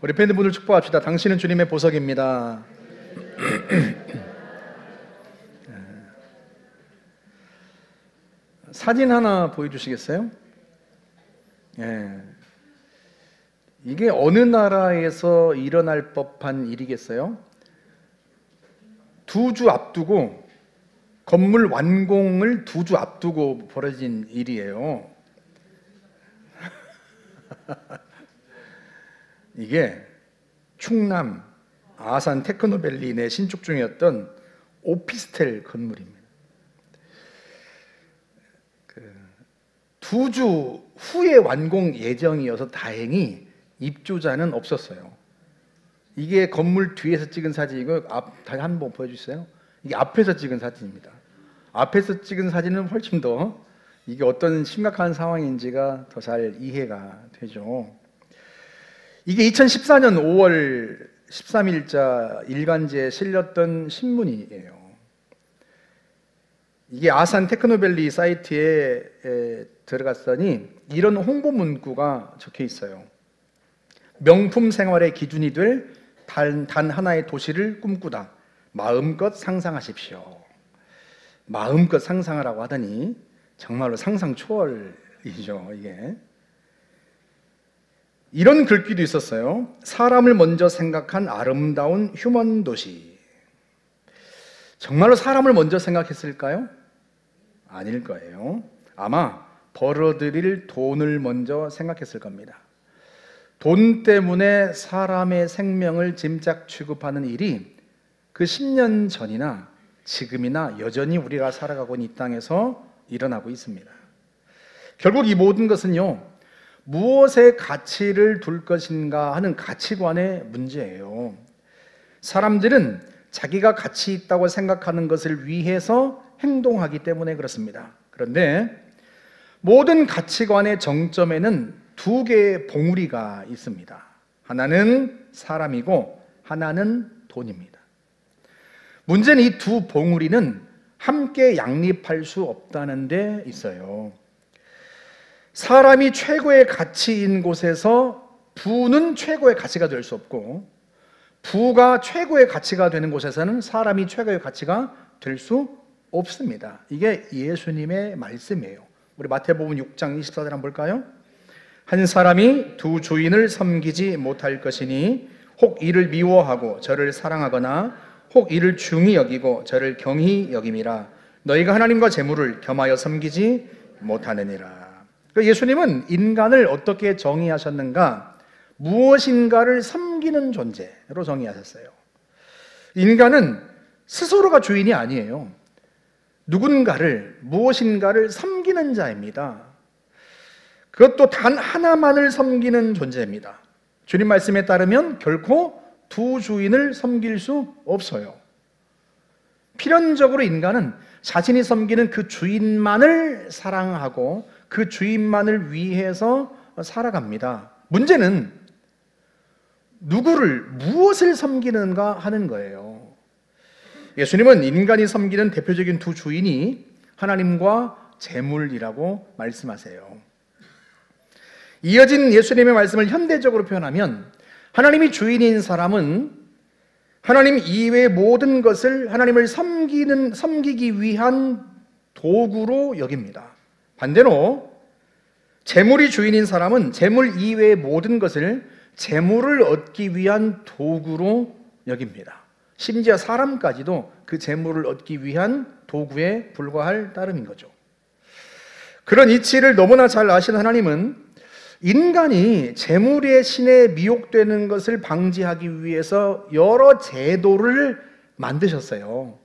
우리 팬분들 축복합시다. 당신은 주님의 보석입니다. 사진 하나 보여주시겠어요? 이게 어느 나라에서 일어날 법한 일이겠어요? 2주 앞두고, 건물 완공을 2주 앞두고 벌어진 일이에요. 이게 충남 아산 테크노밸리 내 신축 중이었던 오피스텔 건물입니다. 2주 후에 완공 예정이어서 다행히 입주자는 없었어요. 이게 건물 뒤에서 찍은 사진이고, 다시 한번 보여주세요. 이게 앞에서 찍은 사진입니다. 앞에서 찍은 사진은 훨씬 더 이게 어떤 심각한 상황인지가 더 잘 이해가 되죠. 이게 2014년 5월 13일자 일간지에 실렸던 신문이에요. 이게 아산 테크노밸리 사이트에 들어갔더니 이런 홍보 문구가 적혀 있어요. 명품 생활의 기준이 될 단 하나의 도시를 꿈꾸다. 마음껏 상상하십시오. 마음껏 상상하라고 하더니 정말로 상상 초월이죠. 이게 이런 글귀도 있었어요. 사람을 먼저 생각한 아름다운 휴먼 도시. 정말로 사람을 먼저 생각했을까요? 아닐 거예요. 아마 벌어들일 돈을 먼저 생각했을 겁니다. 돈 때문에 사람의 생명을 짐작 취급하는 일이 그 10년 전이나 지금이나 여전히 우리가 살아가고 있는 이 땅에서 일어나고 있습니다. 결국 이 모든 것은요, 무엇에 가치를 둘 것인가 하는 가치관의 문제예요. 사람들은 자기가 가치 있다고 생각하는 것을 위해서 행동하기 때문에 그렇습니다. 그런데 모든 가치관의 정점에는 2개의 봉우리가 있습니다. 하나는 사람이고 하나는 돈입니다. 문제는 이 2 봉우리는 함께 양립할 수 없다는 데 있어요. 사람이 최고의 가치인 곳에서 부는 최고의 가치가 될 수 없고, 부가 최고의 가치가 되는 곳에서는 사람이 최고의 가치가 될 수 없습니다. 이게 예수님의 말씀이에요. 우리 마태복음 6장 24절 한번 볼까요? 한 사람이 2 주인을 섬기지 못할 것이니 혹 이를 미워하고 저를 사랑하거나 혹 이를 중히 여기고 저를 경히 여김이라. 너희가 하나님과 재물을 겸하여 섬기지 못하느니라. 예수님은 인간을 어떻게 정의하셨는가? 무엇인가를 섬기는 존재로 정의하셨어요. 인간은 스스로가 주인이 아니에요. 누군가를, 무엇인가를 섬기는 자입니다. 그것도 단 하나만을 섬기는 존재입니다. 주님 말씀에 따르면 결코 2 주인을 섬길 수 없어요. 필연적으로 인간은 자신이 섬기는 그 주인만을 사랑하고 그 주인만을 위해서 살아갑니다. 문제는 누구를, 무엇을 섬기는가 하는 거예요. 예수님은 인간이 섬기는 대표적인 2 주인이 하나님과 재물이라고 말씀하세요. 이어진 예수님의 말씀을 현대적으로 표현하면 하나님이 주인인 사람은 하나님 이외의 모든 것을 하나님을 섬기기 위한 도구로 여깁니다. 반대로 재물이 주인인 사람은 재물 이외의 모든 것을 재물을 얻기 위한 도구로 여깁니다. 심지어 사람까지도 그 재물을 얻기 위한 도구에 불과할 따름인 거죠. 그런 이치를 너무나 잘 아시는 하나님은 인간이 재물의 신에 미혹되는 것을 방지하기 위해서 여러 제도를 만드셨어요.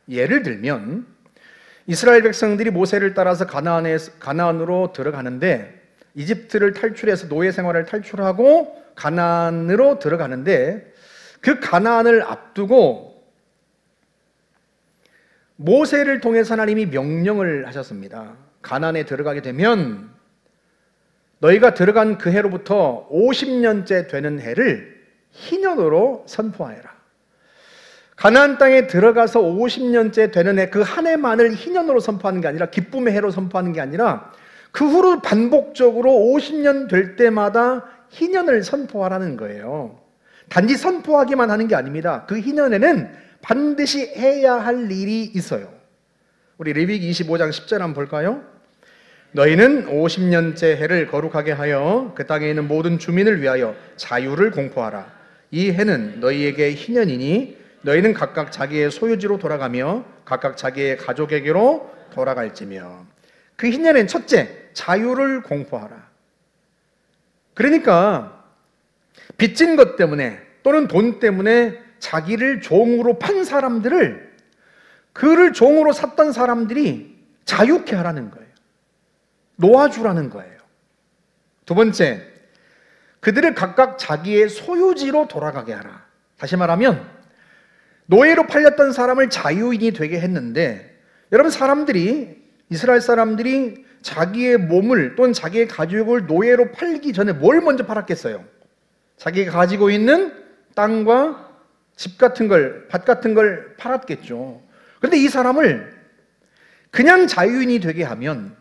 예를 들면 이스라엘 백성들이 모세를 따라서 가나안으로 들어가는데, 이집트를 탈출해서 노예 생활을 탈출하고 가나안으로 들어가는데, 그 가나안을 앞두고 모세를 통해서 하나님이 명령을 하셨습니다. 가나안에 들어가게 되면 너희가 들어간 그 해로부터 50년째 되는 해를 희년으로 선포하여라. 가나안 땅에 들어가서 50년째 되는 해, 그 한 해만을 희년으로 선포하는 게 아니라, 기쁨의 해로 선포하는 게 아니라 그 후로 반복적으로 50년 될 때마다 희년을 선포하라는 거예요. 단지 선포하기만 하는 게 아닙니다. 그 희년에는 반드시 해야 할 일이 있어요. 우리 레위기 25장 10절 한번 볼까요? 너희는 50년째 해를 거룩하게 하여 그 땅에 있는 모든 주민을 위하여 자유를 공포하라. 이 해는 너희에게 희년이니 너희는 각각 자기의 소유지로 돌아가며 각각 자기의 가족에게로 돌아갈지며. 그 희년엔 첫째, 자유를 공포하라. 그러니까 빚진 것 때문에 또는 돈 때문에 자기를 종으로 판 사람들을, 그를 종으로 샀던 사람들이 자유케 하라는 거예요. 놓아주라는 거예요. 두 번째, 그들을 각각 자기의 소유지로 돌아가게 하라. 다시 말하면 노예로 팔렸던 사람을 자유인이 되게 했는데, 여러분, 이스라엘 사람들이 자기의 몸을 또는 자기의 가족을 노예로 팔기 전에 뭘 먼저 팔았겠어요? 자기가 가지고 있는 땅과 집 같은 걸, 밭 같은 걸 팔았겠죠. 그런데 이 사람을 그냥 자유인이 되게 하면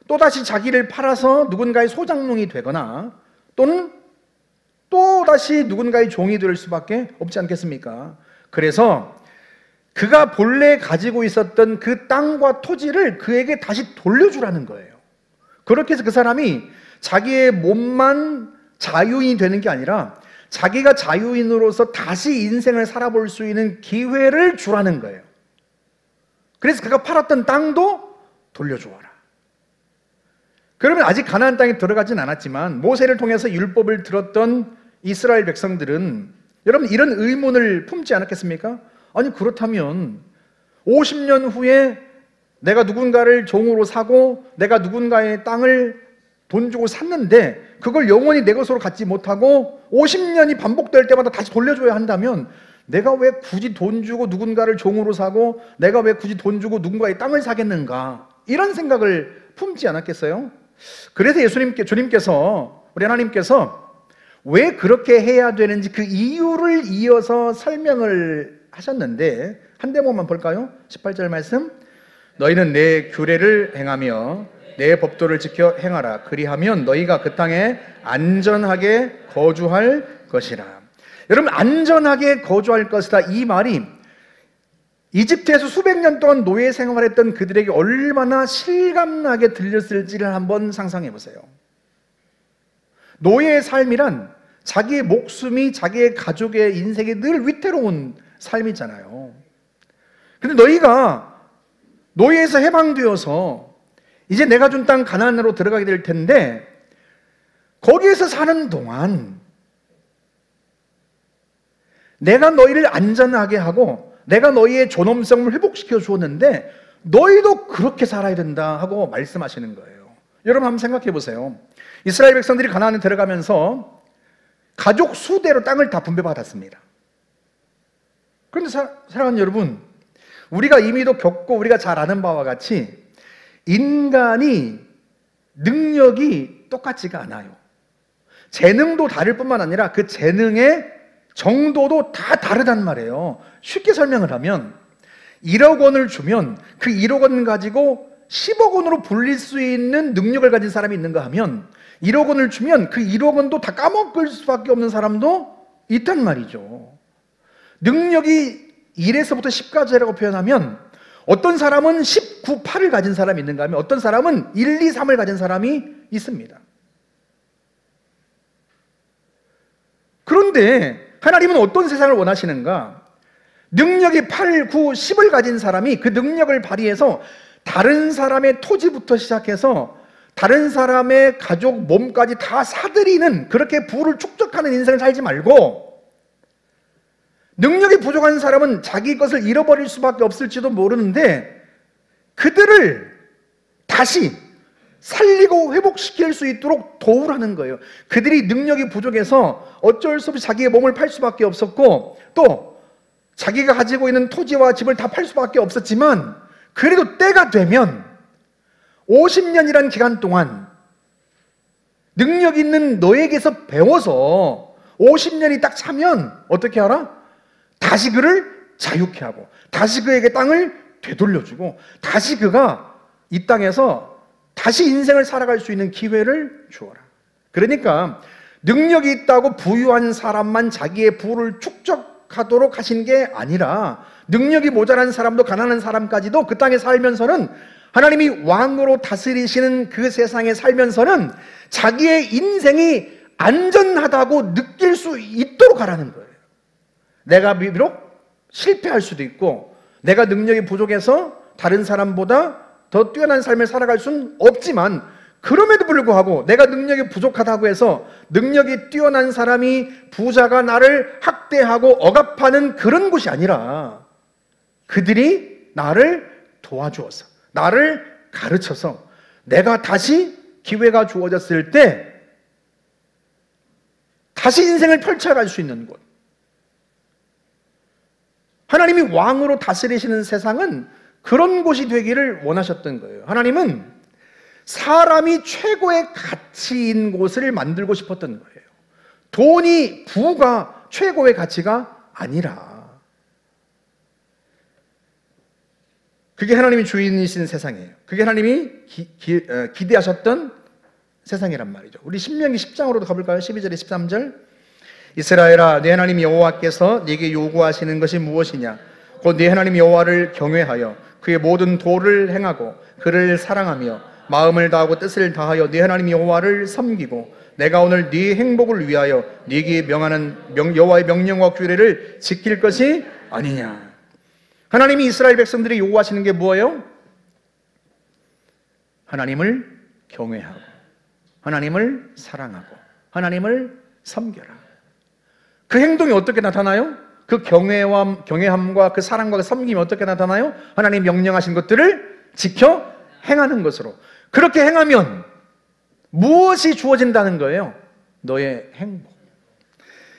또다시 자기를 팔아서 누군가의 소장농이 되거나 또는 또다시 누군가의 종이 될 수밖에 없지 않겠습니까? 그래서 그가 본래 가지고 있었던 그 땅과 토지를 그에게 다시 돌려주라는 거예요. 그렇게 해서 그 사람이 자기의 몸만 자유인이 되는 게 아니라 자기가 자유인으로서 다시 인생을 살아볼 수 있는 기회를 주라는 거예요. 그래서 그가 팔았던 땅도 돌려주어라. 그러면 아직 가나안 땅에 들어가진 않았지만 모세를 통해서 율법을 들었던 이스라엘 백성들은 여러분 이런 의문을 품지 않았겠습니까? 아니, 그렇다면 50년 후에 내가 누군가를 종으로 사고 내가 누군가의 땅을 돈 주고 샀는데 그걸 영원히 내 것으로 갖지 못하고 50년이 반복될 때마다 다시 돌려줘야 한다면 내가 왜 굳이 돈 주고 누군가를 종으로 사고 내가 왜 굳이 돈 주고 누군가의 땅을 사겠는가, 이런 생각을 품지 않았겠어요? 그래서 주님께서, 우리 하나님께서 왜 그렇게 해야 되는지 그 이유를 이어서 설명을 하셨는데, 한 대목만 볼까요? 18절 말씀. 너희는 내 규례를 행하며 내 법도를 지켜 행하라. 그리하면 너희가 그 땅에 안전하게 거주할 것이라. 여러분, 안전하게 거주할 것이다, 이 말이 이집트에서 수백 년 동안 노예 생활했던 그들에게 얼마나 실감나게 들렸을지를 한번 상상해 보세요. 노예의 삶이란 자기의 목숨이 자기의 가족의 인생에 늘 위태로운 삶이잖아요. 근데 너희가 노예에서 해방되어서 이제 내가 준 땅 가나안으로 들어가게 될 텐데, 거기에서 사는 동안 내가 너희를 안전하게 하고 내가 너희의 존엄성을 회복시켜 주었는데 너희도 그렇게 살아야 된다 하고 말씀하시는 거예요. 여러분 한번 생각해 보세요. 이스라엘 백성들이 가나안에 들어가면서 가족 수대로 땅을 다 분배받았습니다. 그런데 사랑하는 여러분, 우리가 이미도 겪고 우리가 잘 아는 바와 같이 인간이 능력이 똑같지가 않아요. 재능도 다를 뿐만 아니라 그 재능의 정도도 다 다르단 말이에요. 쉽게 설명을 하면 1억 원을 주면 그 1억 원 가지고 10억 원으로 불릴 수 있는 능력을 가진 사람이 있는가 하면 1억 원을 주면 그 1억 원도 다 까먹을 수밖에 없는 사람도 있단 말이죠. 능력이 1에서부터 10까지라고 표현하면 어떤 사람은 19, 8을 가진 사람이 있는가 하면 어떤 사람은 1, 2, 3을 가진 사람이 있습니다. 그런데 하나님은 어떤 세상을 원하시는가? 능력이 8, 9, 10을 가진 사람이 그 능력을 발휘해서 다른 사람의 토지부터 시작해서 다른 사람의 가족 몸까지 다 사들이는, 그렇게 부를 축적하는 인생을 살지 말고, 능력이 부족한 사람은 자기 것을 잃어버릴 수밖에 없을지도 모르는데 그들을 다시 살리고 회복시킬 수 있도록 도우라는 거예요. 그들이 능력이 부족해서 어쩔 수 없이 자기의 몸을 팔 수밖에 없었고 또 자기가 가지고 있는 토지와 집을 다 팔 수밖에 없었지만, 그래도 때가 되면 50년이라는 기간 동안 능력 있는 너에게서 배워서 50년이 딱 차면 어떻게 하라? 다시 그를 자유케 하고 다시 그에게 땅을 되돌려주고 다시 그가 이 땅에서 다시 인생을 살아갈 수 있는 기회를 주어라. 그러니까 능력이 있다고 부유한 사람만 자기의 부를 축적하도록 하신 게 아니라 능력이 모자란 사람도 가난한 사람까지도 그 땅에 살면서는 하나님이 왕으로 다스리시는 그 세상에 살면서는 자기의 인생이 안전하다고 느낄 수 있도록 하라는 거예요. 내가 비록 실패할 수도 있고 내가 능력이 부족해서 다른 사람보다 더 뛰어난 삶을 살아갈 수는 없지만 그럼에도 불구하고 내가 능력이 부족하다고 해서 능력이 뛰어난 사람이 부자가 나를 학대하고 억압하는 그런 곳이 아니라 그들이 나를 도와주어서 나를 가르쳐서 내가 다시 기회가 주어졌을 때 다시 인생을 펼쳐갈 수 있는 곳. 하나님이 왕으로 다스리시는 세상은 그런 곳이 되기를 원하셨던 거예요. 하나님은 사람이 최고의 가치인 곳을 만들고 싶었던 거예요. 돈이, 부가 최고의 가치가 아니라 그게 하나님이 주인이신 세상이에요. 그게 하나님이 기대하셨던 세상이란 말이죠. 우리 신명기 10장으로도 가볼까요? 12절에 13절. 이스라엘아, 네 하나님 여호와께서 네게 요구하시는 것이 무엇이냐? 곧 네 하나님 여호와를 경외하여 그의 모든 도를 행하고 그를 사랑하며 마음을 다하고 뜻을 다하여 네 하나님 여호와를 섬기고 내가 오늘 네 행복을 위하여 네게 명하는 여호와의 명령과 규례를 지킬 것이 아니냐? 하나님이 이스라엘 백성들이 요구하시는 게 뭐예요? 하나님을 경외하고 하나님을 사랑하고 하나님을 섬겨라. 그 행동이 어떻게 나타나요? 그 경외함과 그 사랑과 그 섬김이 어떻게 나타나요? 하나님 명령하신 것들을 지켜 행하는 것으로. 그렇게 행하면 무엇이 주어진다는 거예요? 너의 행복.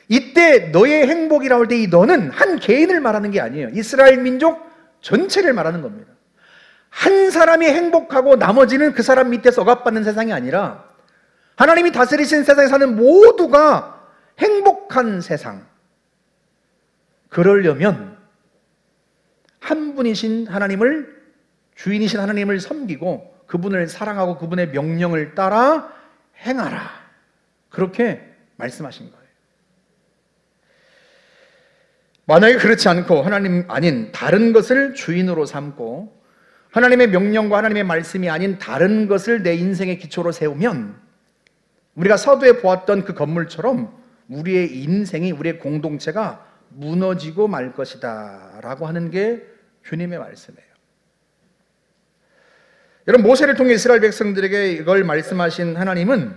이때 너의 행복이라고 할 때 이 너는 한 개인을 말하는 게 아니에요. 이스라엘 민족 전체를 말하는 겁니다. 한 사람이 행복하고 나머지는 그 사람 밑에서 억압받는 세상이 아니라 하나님이 다스리신 세상에 사는 모두가 행복한 세상. 그러려면 한 분이신 하나님을, 주인이신 하나님을 섬기고 그분을 사랑하고 그분의 명령을 따라 행하라. 그렇게 말씀하신 거예요. 만약에 그렇지 않고 하나님 아닌 다른 것을 주인으로 삼고 하나님의 명령과 하나님의 말씀이 아닌 다른 것을 내 인생의 기초로 세우면 우리가 서두에 보았던 그 건물처럼 우리의 인생이, 우리의 공동체가 무너지고 말 것이다 라고 하는 게 주님의 말씀이에요. 여러분, 모세를 통해 이스라엘 백성들에게 이걸 말씀하신 하나님은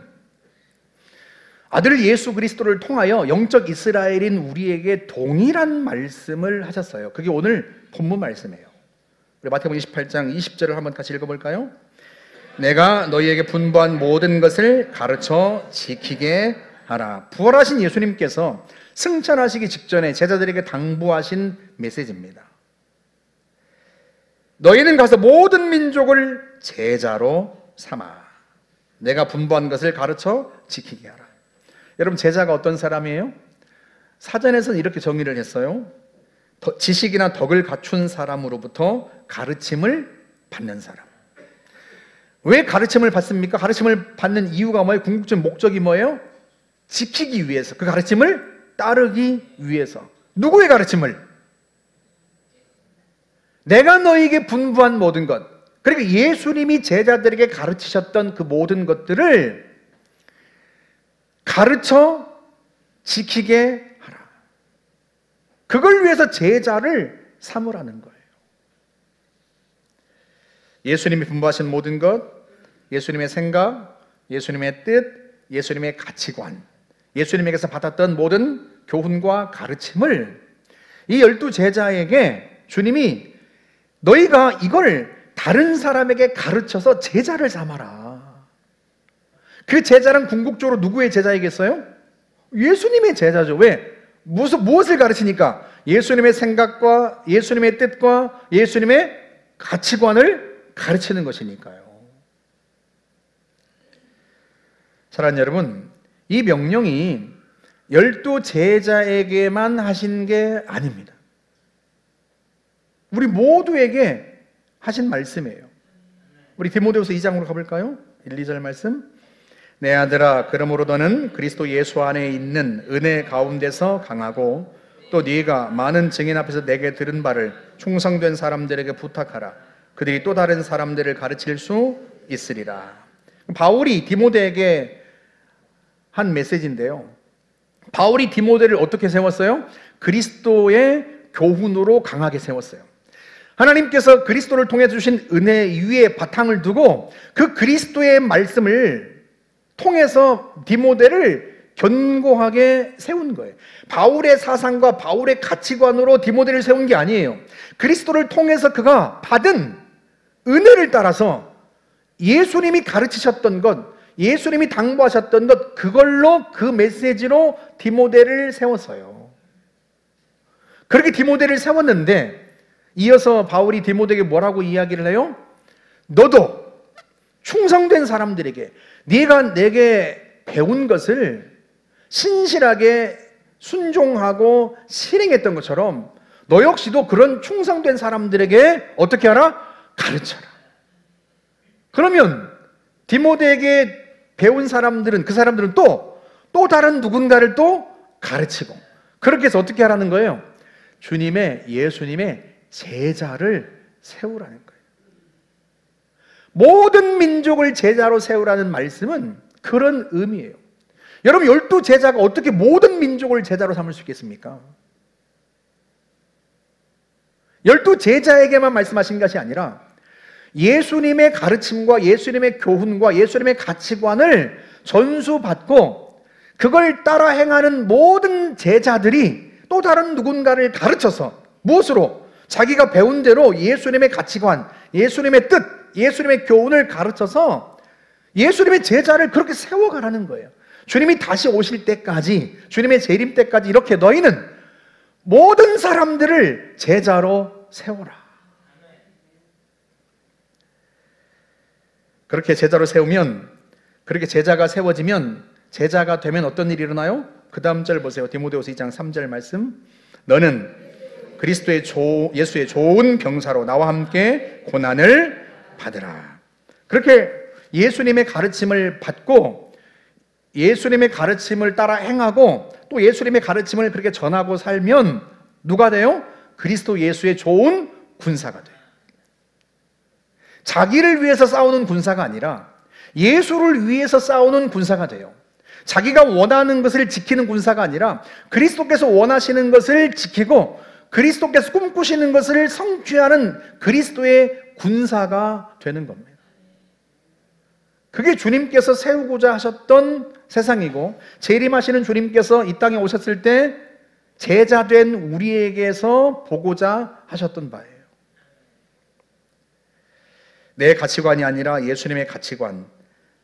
아들 예수 그리스도를 통하여 영적 이스라엘인 우리에게 동일한 말씀을 하셨어요. 그게 오늘 본문 말씀이에요. 우리 마태복음 28장 20절을 한번 같이 읽어볼까요? 내가 너희에게 분부한 모든 것을 가르쳐 지키게 하라. 부활하신 예수님께서 승천하시기 직전에 제자들에게 당부하신 메시지입니다. 너희는 가서 모든 민족을 제자로 삼아 내가 분부한 것을 가르쳐 지키게 하라. 여러분, 제자가 어떤 사람이에요? 사전에서는 이렇게 정의를 했어요. 지식이나 덕을 갖춘 사람으로부터 가르침을 받는 사람. 왜 가르침을 받습니까? 가르침을 받는 이유가 뭐예요? 궁극적 목적이 뭐예요? 지키기 위해서, 그 가르침을 따르기 위해서. 누구의 가르침을? 내가 너에게 분부한 모든 것. 그러니까 예수님이 제자들에게 가르치셨던 그 모든 것들을 가르쳐 지키게 하라. 그걸 위해서 제자를 삼으라는 거예요. 예수님이 분부하신 모든 것, 예수님의 생각, 예수님의 뜻, 예수님의 가치관, 예수님에게서 받았던 모든 교훈과 가르침을 이 12 제자에게 주님이 너희가 이걸 다른 사람에게 가르쳐서 제자를 삼아라. 그 제자는 궁극적으로 누구의 제자이겠어요? 예수님의 제자죠. 왜? 무엇을 가르치니까? 예수님의 생각과 예수님의 뜻과 예수님의 가치관을 가르치는 것이니까요. 사랑하는 여러분, 이 명령이 12 제자에게만 하신 게 아닙니다. 우리 모두에게 하신 말씀이에요. 우리 디모데후서 2장으로 가볼까요? 1, 2절 말씀. 내 아들아, 그러므로 너는 그리스도 예수 안에 있는 은혜 가운데서 강하고 또 네가 많은 증인 앞에서 내게 들은 바를 충성된 사람들에게 부탁하라. 그들이 또 다른 사람들을 가르칠 수 있으리라. 바울이 디모데에게 한 메시지인데요, 바울이 디모데를 어떻게 세웠어요? 그리스도의 교훈으로 강하게 세웠어요. 하나님께서 그리스도를 통해 주신 은혜 위에 바탕을 두고 그 그리스도의 말씀을 통해서 디모데를 견고하게 세운 거예요. 바울의 사상과 바울의 가치관으로 디모데를 세운 게 아니에요. 그리스도를 통해서 그가 받은 은혜를 따라서 예수님이 가르치셨던 것, 예수님이 당부하셨던 것, 그걸로 그 메시지로 디모데를 세웠어요. 그렇게 디모데를 세웠는데 이어서 바울이 디모데에게 뭐라고 이야기를 해요? 너도 충성된 사람들에게 네가 내게 배운 것을 신실하게 순종하고 실행했던 것처럼 너 역시도 그런 충성된 사람들에게 어떻게 하라? 가르쳐라. 그러면 디모데에게 배운 사람들은, 그 사람들은 또 다른 누군가를 또 가르치고, 그렇게 해서 어떻게 하라는 거예요? 예수님의 제자를 세우라는 거예요. 모든 민족을 제자로 세우라는 말씀은 그런 의미예요. 여러분, 12제자가 어떻게 모든 민족을 제자로 삼을 수 있겠습니까? 12제자에게만 말씀하신 것이 아니라 예수님의 가르침과 예수님의 교훈과 예수님의 가치관을 전수받고 그걸 따라 행하는 모든 제자들이 또 다른 누군가를 가르쳐서, 무엇으로? 자기가 배운 대로 예수님의 가치관, 예수님의 뜻, 예수님의 교훈을 가르쳐서 예수님의 제자를 그렇게 세워가라는 거예요. 주님이 다시 오실 때까지, 주님의 재림 때까지 이렇게 너희는 모든 사람들을 제자로 세워라. 그렇게 제자로 세우면, 그렇게 제자가 세워지면, 제자가 되면 어떤 일이 일어나요? 그 다음 절 보세요. 디모데후서 2장 3절 말씀. 너는 그리스도의 예수의 좋은 병사로 나와 함께 고난을 받으라. 그렇게 예수님의 가르침을 받고 예수님의 가르침을 따라 행하고 또 예수님의 가르침을 그렇게 전하고 살면 누가 돼요? 그리스도 예수의 좋은 군사가 돼요. 자기를 위해서 싸우는 군사가 아니라 예수를 위해서 싸우는 군사가 돼요. 자기가 원하는 것을 지키는 군사가 아니라 그리스도께서 원하시는 것을 지키고 그리스도께서 꿈꾸시는 것을 성취하는 그리스도의 군사가 되는 겁니다. 그게 주님께서 세우고자 하셨던 세상이고, 재림하시는 주님께서 이 땅에 오셨을 때 제자된 우리에게서 보고자 하셨던 바예요. 내 가치관이 아니라 예수님의 가치관,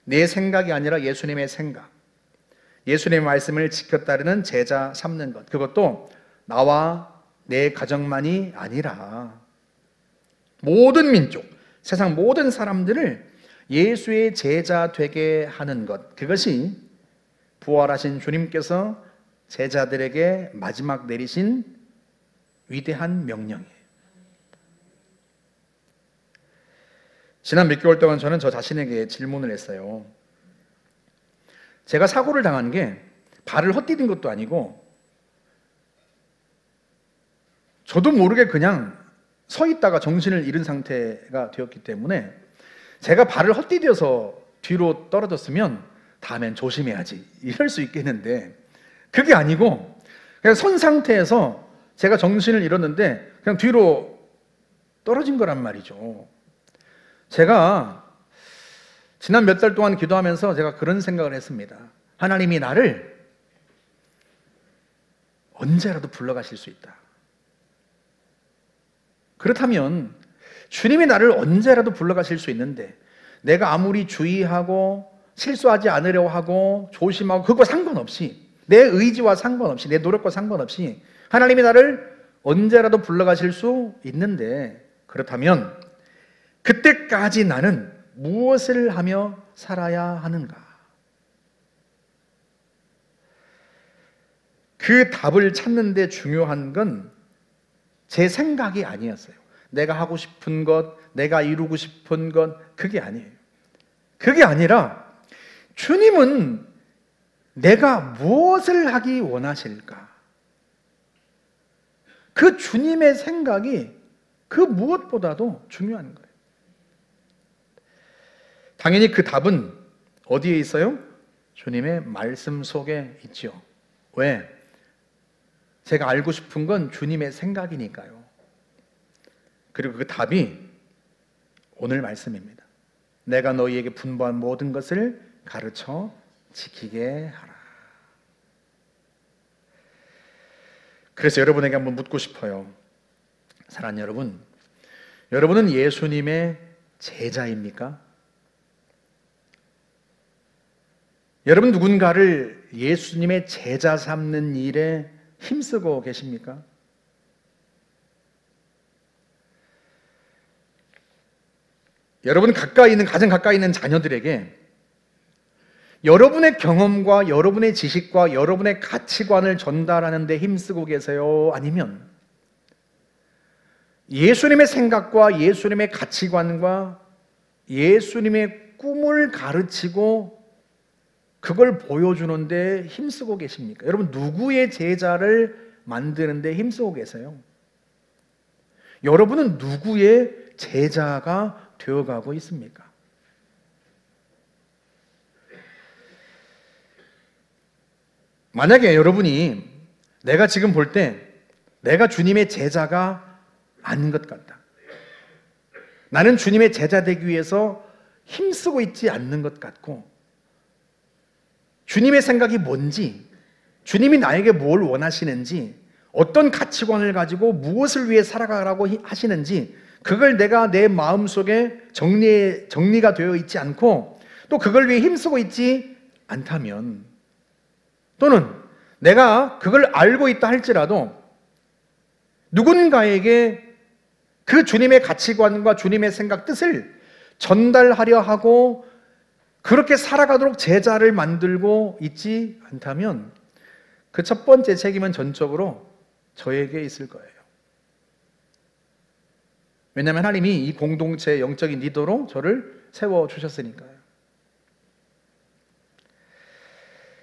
내 생각이 아니라 예수님의 생각, 예수님의 말씀을 지켜 따르는 제자 삼는 것, 그것도 나와 내 가정만이 아니라 모든 민족, 세상 모든 사람들을 예수의 제자 되게 하는 것, 그것이 부활하신 주님께서 제자들에게 마지막 내리신 위대한 명령이에요. 지난 몇 개월 동안 저는 저 자신에게 질문을 했어요. 제가 사고를 당한 게 발을 헛디딘 것도 아니고 저도 모르게 그냥 서 있다가 정신을 잃은 상태가 되었기 때문에 제가 발을 헛디뎌서 뒤로 떨어졌으면 다음엔 조심해야지 이럴 수 있겠는데, 그게 아니고 그냥 선 상태에서 제가 정신을 잃었는데 그냥 뒤로 떨어진 거란 말이죠. 제가 지난 몇 달 동안 기도하면서 제가 그런 생각을 했습니다. 하나님이 나를 언제라도 불러가실 수 있다. 그렇다면 주님이 나를 언제라도 불러가실 수 있는데 내가 아무리 주의하고 실수하지 않으려고 하고 조심하고 그거 상관없이, 내 의지와 상관없이, 내 노력과 상관없이 하나님이 나를 언제라도 불러가실 수 있는데, 그렇다면 그때까지 나는 무엇을 하며 살아야 하는가? 그 답을 찾는 데 중요한 건 제 생각이 아니었어요. 내가 하고 싶은 것, 내가 이루고 싶은 것, 그게 아니에요. 그게 아니라 주님은 내가 무엇을 하기 원하실까? 그 주님의 생각이 그 무엇보다도 중요한 거예요. 당연히 그 답은 어디에 있어요? 주님의 말씀 속에 있죠. 왜? 제가 알고 싶은 건 주님의 생각이니까요. 그리고 그 답이 오늘 말씀입니다. 내가 너희에게 분부한 모든 것을 가르쳐 지키게 하라. 그래서 여러분에게 한번 묻고 싶어요. 사랑하는 여러분, 여러분은 예수님의 제자입니까? 여러분 누군가를 예수님의 제자 삼는 일에 힘쓰고 계십니까? 여러분 가장 가까이 있는 자녀들에게 여러분의 경험과 여러분의 지식과 여러분의 가치관을 전달하는 데 힘쓰고 계세요? 아니면 예수님의 생각과 예수님의 가치관과 예수님의 꿈을 가르치고 그걸 보여주는 데 힘쓰고 계십니까? 여러분 누구의 제자를 만드는 데 힘쓰고 계세요? 여러분은 누구의 제자가 되어가고 있습니까? 만약에 여러분이 내가 지금 볼 때 내가 주님의 제자가 아닌 것 같다. 나는 주님의 제자 되기 위해서 힘쓰고 있지 않는 것 같고 주님의 생각이 뭔지, 주님이 나에게 뭘 원하시는지, 어떤 가치관을 가지고 무엇을 위해 살아가라고 하시는지 그걸 내가 내 마음속에 정리가 되어 있지 않고 또 그걸 위해 힘쓰고 있지 않다면, 또는 내가 그걸 알고 있다 할지라도 누군가에게 그 주님의 가치관과 주님의 생각, 뜻을 전달하려 하고 그렇게 살아가도록 제자를 만들고 있지 않다면 그 첫 번째 책임은 전적으로 저에게 있을 거예요. 왜냐하면 하나님이 이 공동체의 영적인 리더로 저를 세워주셨으니까요.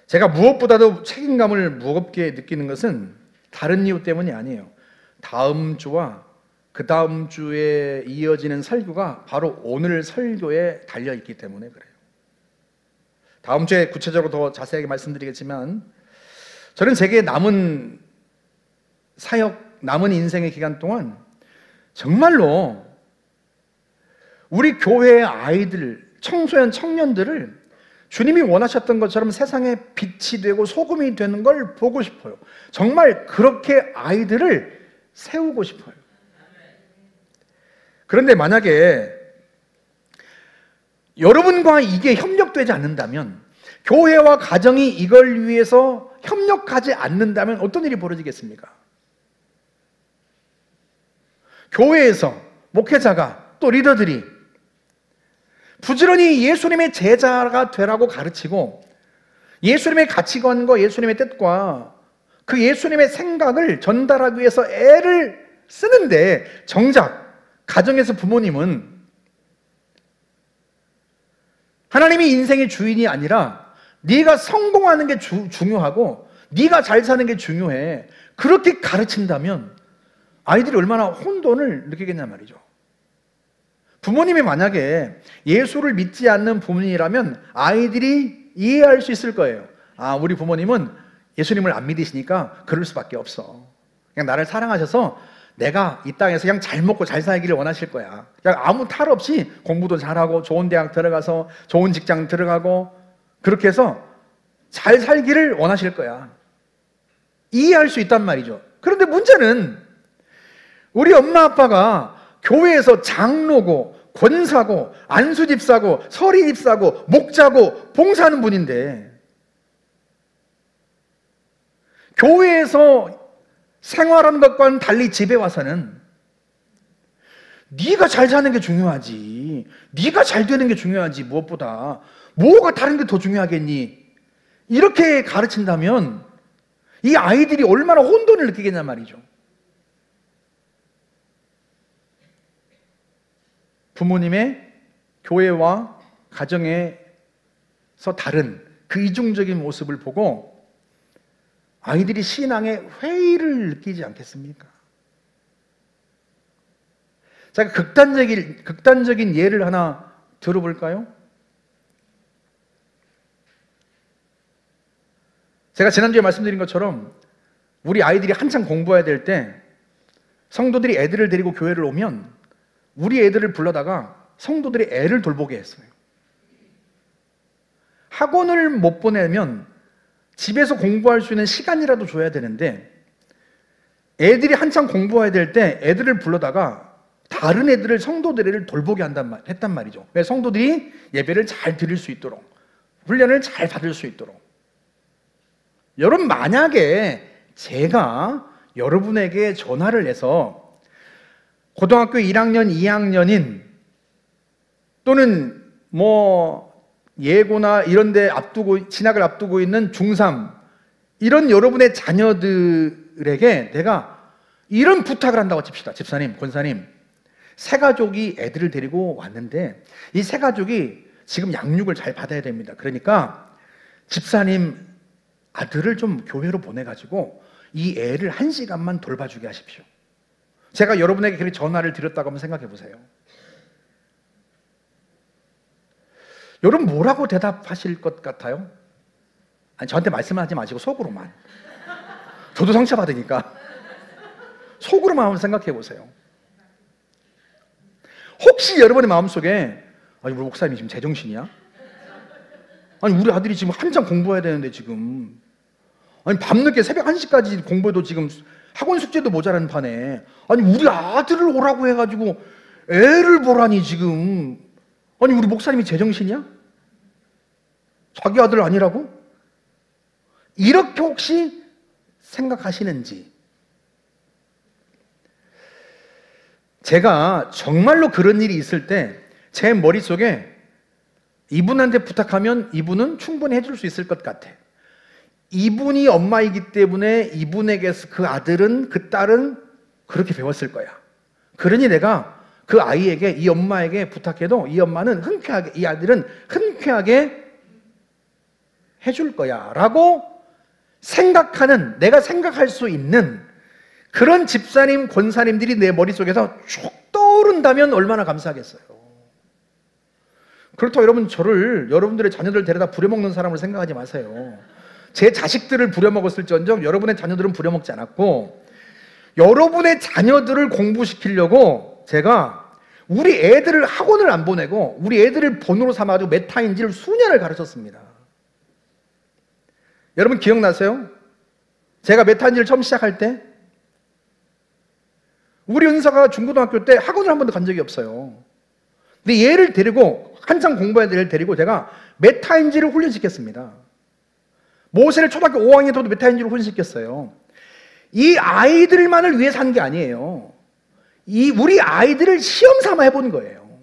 제가 무엇보다도 책임감을 무겁게 느끼는 것은 다른 이유 때문이 아니에요. 다음 주와 그 다음 주에 이어지는 설교가 바로 오늘 설교에 달려있기 때문에 그래요. 다음 주에 구체적으로 더 자세하게 말씀드리겠지만 저는 제게 남은 사역, 남은 인생의 기간 동안 정말로 우리 교회의 아이들, 청소년, 청년들을 주님이 원하셨던 것처럼 세상에 빛이 되고 소금이 되는 걸 보고 싶어요. 정말 그렇게 아이들을 세우고 싶어요. 그런데 만약에 여러분과 이게 협력되지 않는다면, 교회와 가정이 이걸 위해서 협력하지 않는다면 어떤 일이 벌어지겠습니까? 교회에서 목회자가 또 리더들이 부지런히 예수님의 제자가 되라고 가르치고 예수님의 가치관과 예수님의 뜻과 그 예수님의 생각을 전달하기 위해서 애를 쓰는데, 정작 가정에서 부모님은 하나님이 인생의 주인이 아니라 네가 성공하는 게 중요하고 네가 잘 사는 게 중요해, 그렇게 가르친다면 아이들이 얼마나 혼돈을 느끼겠냐 말이죠. 부모님이 만약에 예수를 믿지 않는 부모님이라면 아이들이 이해할 수 있을 거예요. 아, 우리 부모님은 예수님을 안 믿으시니까 그럴 수밖에 없어. 그냥 나를 사랑하셔서 내가 이 땅에서 그냥 잘 먹고 잘 살기를 원하실 거야. 그냥 아무 탈 없이 공부도 잘하고 좋은 대학 들어가서 좋은 직장 들어가고 그렇게 해서 잘 살기를 원하실 거야. 이해할 수 있단 말이죠. 그런데 문제는 우리 엄마 아빠가 교회에서 장로고 권사고 안수집사고 서리집사고 목자고 봉사하는 분인데, 교회에서 생활하는 것과는 달리 집에 와서는 네가 잘 사는 게 중요하지, 네가 잘 되는 게 중요하지, 무엇보다 뭐가 다른 게 더 중요하겠니? 이렇게 가르친다면 이 아이들이 얼마나 혼돈을 느끼겠냐 말이죠. 부모님의 교회와 가정의 다른 그 이중적인 모습을 보고 아이들이 신앙의 회의를 느끼지 않겠습니까? 제가 극단적인 예를 하나 들어볼까요? 제가 지난주에 말씀드린 것처럼 우리 아이들이 한창 공부해야 될 때 성도들이 애들을 데리고 교회를 오면 우리 애들을 불러다가 성도들이 애를 돌보게 했어요. 학원을 못 보내면 집에서 공부할 수 있는 시간이라도 줘야 되는데 애들이 한창 공부해야 될 때 애들을 불러다가 다른 애들을 성도들을 돌보게 했단 말이죠. 왜? 성도들이 예배를 잘 드릴 수 있도록, 훈련을 잘 받을 수 있도록. 여러분, 만약에 제가 여러분에게 전화를 해서 고등학교 1학년, 2학년인 또는 예고나 이런 데 진학을 앞두고 있는 중3 이런 여러분의 자녀들에게 내가 이런 부탁을 한다고 칩시다. 집사님, 권사님, 새 가족이 애들을 데리고 왔는데 이 새 가족이 지금 양육을 잘 받아야 됩니다. 그러니까 집사님 아들을 좀 교회로 보내가지고 이 애를 1시간만 돌봐주게 하십시오. 제가 여러분에게 그렇게 전화를 드렸다고 한번 생각해 보세요. 여러분 뭐라고 대답하실 것 같아요? 아니, 저한테 말씀하지 마시고 속으로만. 저도 상처받으니까 속으로만 한번 생각해 보세요. 혹시 여러분의 마음속에 아니, 우리 목사님이 지금 제정신이야? 아니, 우리 아들이 지금 한창 공부해야 되는데 지금 아니, 밤늦게 새벽 1시까지 공부해도 지금 학원 숙제도 모자란 판에 아니, 우리 아들을 오라고 해가지고 애를 보라니 지금 아니, 우리 목사님이 제정신이야? 자기 아들 아니라고? 이렇게 혹시 생각하시는지. 제가 정말로 그런 일이 있을 때 제 머릿속에 이분한테 부탁하면 이분은 충분히 해줄 수 있을 것 같아. 이분이 엄마이기 때문에 이분에게서 그 아들은, 그 딸은 그렇게 배웠을 거야. 그러니 내가 그 아이에게, 이 엄마에게 부탁해도 이 엄마는 흔쾌하게, 이 아들은 흔쾌하게 해줄 거야 라고 생각하는, 내가 생각할 수 있는 그런 집사님, 권사님들이 내 머릿속에서 쭉 떠오른다면 얼마나 감사하겠어요. 그렇다고 여러분들의 자녀들 데려다 부려먹는 사람을 생각하지 마세요. 제 자식들을 부려먹었을지언정 여러분의 자녀들은 부려먹지 않았고, 여러분의 자녀들을 공부시키려고 제가 우리 애들을 학원을 안 보내고 우리 애들을 본으로 삼아가지고 메타인지를 수년을 가르쳤습니다. 여러분 기억나세요? 제가 메타인지를 처음 시작할 때 우리 은사가 중고등학교 때 학원을 한 번도 간 적이 없어요. 근데 얘를 데리고, 한창 공부해야 될 애를 데리고 제가 메타인지를 훈련시켰습니다. 모세를 초등학교 5학년 때도 메타인지를 훈련시켰어요. 이 아이들만을 위해서 한 게 아니에요. 우리 아이들을 시험 삼아 해본 거예요.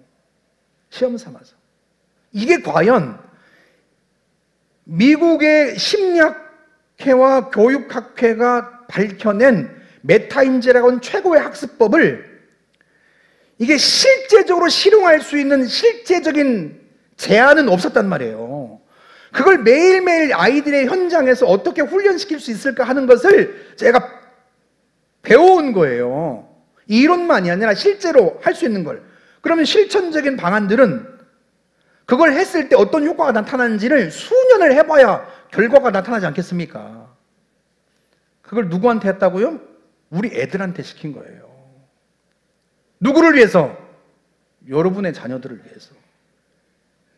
시험 삼아서. 이게 과연 미국의 심리학회와 교육학회가 밝혀낸 메타인지라고 하는 최고의 학습법을 이게 실제적으로 실용할 수 있는 실제적인 제한은 없었단 말이에요. 그걸 매일매일 아이들의 현장에서 어떻게 훈련시킬 수 있을까 하는 것을 제가 배워온 거예요. 이론만이 아니라 실제로 할 수 있는 걸. 그러면 실천적인 방안들은 그걸 했을 때 어떤 효과가 나타나는지를 수년을 해봐야 결과가 나타나지 않겠습니까? 그걸 누구한테 했다고요? 우리 애들한테 시킨 거예요. 누구를 위해서? 여러분의 자녀들을 위해서.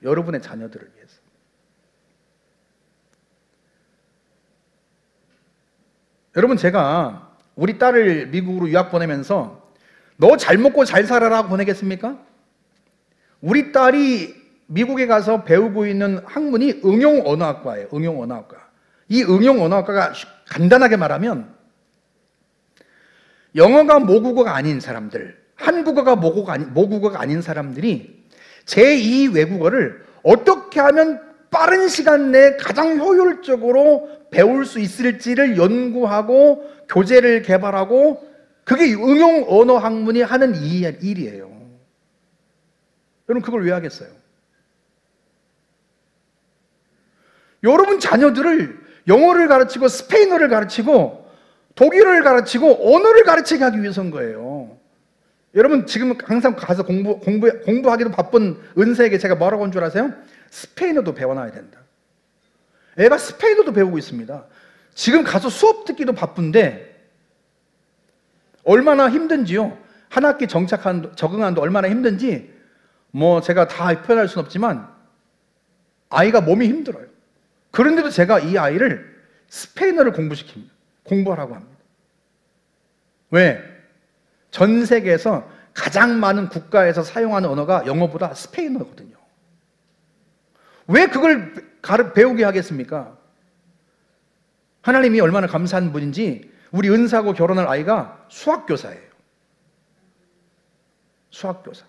여러분의 자녀들을 위해서. 여러분, 제가 우리 딸을 미국으로 유학 보내면서 너 잘 먹고 잘 살아라 보내겠습니까? 우리 딸이 미국에 가서 배우고 있는 학문이 응용언어학과예요. 응용언어학과. 이 응용언어학과가 간단하게 말하면 영어가 모국어가 아닌 사람들, 한국어가 모국어가 아닌 사람들이 제2 외국어를 어떻게 하면 빠른 시간 내에 가장 효율적으로 배울 수 있을지를 연구하고 교재를 개발하고, 그게 응용 언어 학문이 하는 일이에요. 여러분, 그걸 왜 하겠어요? 여러분 자녀들을 영어를 가르치고 스페인어를 가르치고 독일어를 가르치고 언어를 가르치게 하기 위해서인 거예요. 여러분 지금 항상 가서 공부하기도 바쁜 은세에게 제가 뭐라고 한 줄 아세요? 스페인어도 배워놔야 된다. 애가 스페인어도 배우고 있습니다. 지금 가서 수업 듣기도 바쁜데 얼마나 힘든지요. 한 학기 적응하는데 얼마나 힘든지 뭐 제가 다 표현할 수는 없지만 아이가 몸이 힘들어요. 그런데도 제가 이 아이를 스페인어를 공부시킵니다. 공부하라고 합니다. 왜? 전 세계에서 가장 많은 국가에서 사용하는 언어가 영어보다 스페인어거든요. 왜 그걸 배우게 하겠습니까? 하나님이 얼마나 감사한 분인지 우리 은사하고 결혼할 아이가 수학교사예요. 수학교사.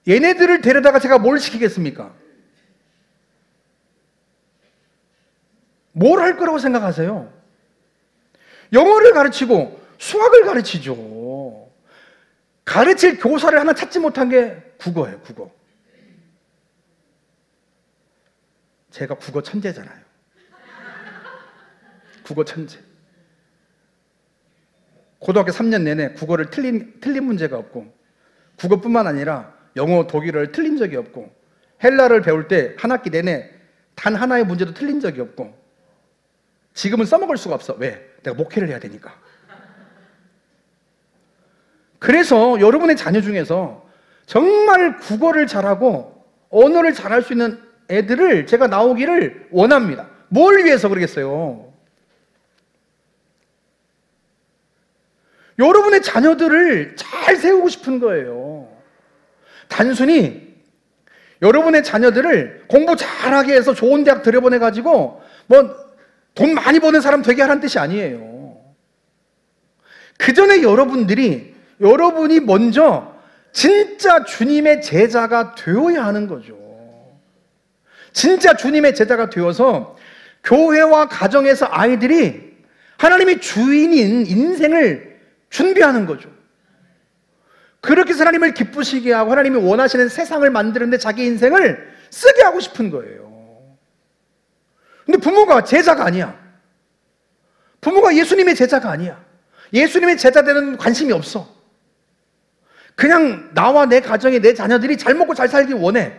얘네들을 데려다가 제가 뭘 시키겠습니까? 뭘 할 거라고 생각하세요? 영어를 가르치고 수학을 가르치죠. 가르칠 교사를 하나 찾지 못한 게 국어예요, 국어. 제가 국어 천재잖아요. 국어 천재. 고등학교 3년 내내 국어를 틀린 문제가 없고, 국어뿐만 아니라 영어, 독일어를 틀린 적이 없고, 헬라를 배울 때 한 학기 내내 단 하나의 문제도 틀린 적이 없고, 지금은 써먹을 수가 없어. 왜? 내가 목회를 해야 되니까. 그래서 여러분의 자녀 중에서 정말 국어를 잘하고 언어를 잘할 수 있는 애들을 제가 나오기를 원합니다. 뭘 위해서 그러겠어요? 여러분의 자녀들을 잘 세우고 싶은 거예요. 단순히 여러분의 자녀들을 공부 잘하게 해서 좋은 대학 들여보내가지고 뭐 돈 많이 버는 사람 되게 하라는 뜻이 아니에요. 그 전에 여러분이 먼저 진짜 주님의 제자가 되어야 하는 거죠. 진짜 주님의 제자가 되어서 교회와 가정에서 아이들이 하나님의 주인인 인생을 준비하는 거죠. 그렇게 해서 하나님을 기쁘시게 하고 하나님이 원하시는 세상을 만드는데 자기 인생을 쓰게 하고 싶은 거예요. 근데 부모가 제자가 아니야. 부모가 예수님의 제자가 아니야. 예수님의 제자 되는 관심이 없어. 그냥 나와 내 가정에 내 자녀들이 잘 먹고 잘 살기 원해.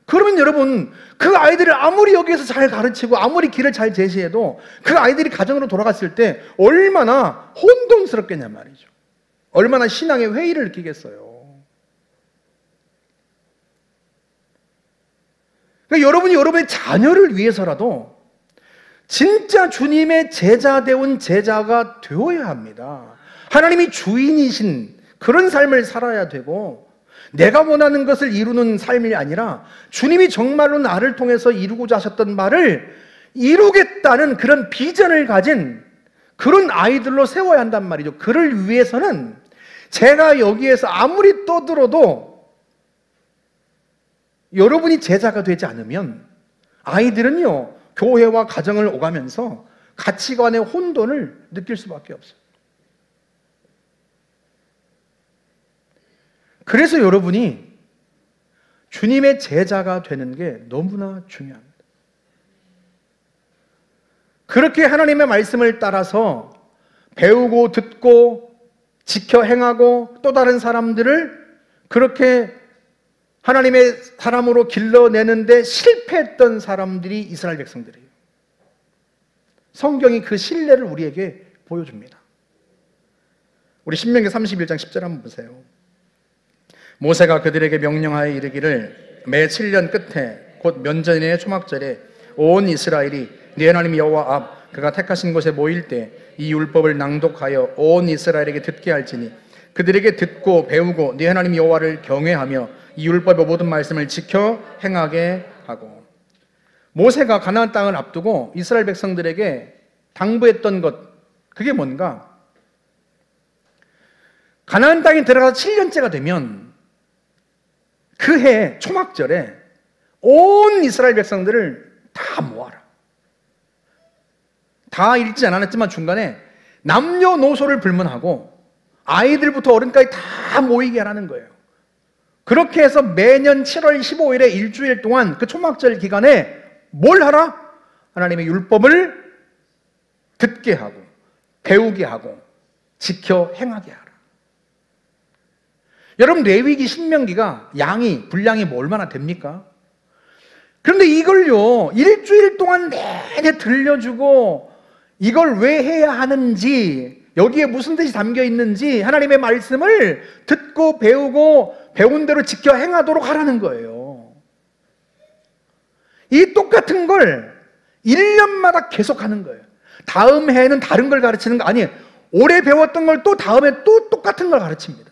그러면 여러분, 그 아이들을 아무리 여기에서 잘 가르치고 아무리 길을 잘 제시해도 그 아이들이 가정으로 돌아갔을 때 얼마나 혼돈스럽겠냔 말이죠. 얼마나 신앙의 회의를 느끼겠어요. 그러니까 여러분이 여러분의 자녀를 위해서라도 진짜 주님의 제자되운 제자가 되어야 합니다. 하나님이 주인이신 그런 삶을 살아야 되고, 내가 원하는 것을 이루는 삶이 아니라 주님이 정말로 나를 통해서 이루고자 하셨던 말을 이루겠다는 그런 비전을 가진 그런 아이들로 세워야 한단 말이죠. 그를 위해서는 제가 여기에서 아무리 떠들어도 여러분이 제자가 되지 않으면 아이들은요, 교회와 가정을 오가면서 가치관의 혼돈을 느낄 수밖에 없어요. 그래서 여러분이 주님의 제자가 되는 게 너무나 중요합니다. 그렇게 하나님의 말씀을 따라서 배우고 듣고 지켜 행하고 또 다른 사람들을 그렇게 하나님의 사람으로 길러내는데 실패했던 사람들이 이스라엘 백성들이에요. 성경이 그 신뢰를 우리에게 보여줍니다. 우리 신명기 31장 10절 한번 보세요. 모세가 그들에게 명령하여 이르기를 매 7년 끝에 곧 면전의 초막절에 온 이스라엘이 네 하나님 여호와 앞 그가 택하신 곳에 모일 때 이 율법을 낭독하여 온 이스라엘에게 듣게 할지니 그들에게 듣고 배우고 네 하나님 여호와를 경외하며 이 율법의 모든 말씀을 지켜 행하게 하고. 모세가 가나안 땅을 앞두고 이스라엘 백성들에게 당부했던 것, 그게 뭔가? 가나안 땅에 들어가서 7년째가 되면 그 해 초막절에 온 이스라엘 백성들을 다 모아라. 다 읽지 않았지만 중간에 남녀노소를 불문하고 아이들부터 어른까지 다 모이게 하라는 거예요. 그렇게 해서 매년 7월 15일에 일주일 동안 그 초막절 기간에 뭘 하라? 하나님의 율법을 듣게 하고 배우게 하고 지켜 행하게 하라. 여러분, 레위기 신명기가 분량이 뭐 얼마나 됩니까? 그런데 이걸요 일주일 동안 내내 들려주고 이걸 왜 해야 하는지, 여기에 무슨 뜻이 담겨 있는지 하나님의 말씀을 듣고 배우고 배운 대로 지켜 행하도록 하라는 거예요. 이 똑같은 걸 1년마다 계속 하는 거예요. 다음 해에는 다른 걸 가르치는 거 아니에요. 올해 배웠던 걸 또 다음에 또 똑같은 걸 가르칩니다.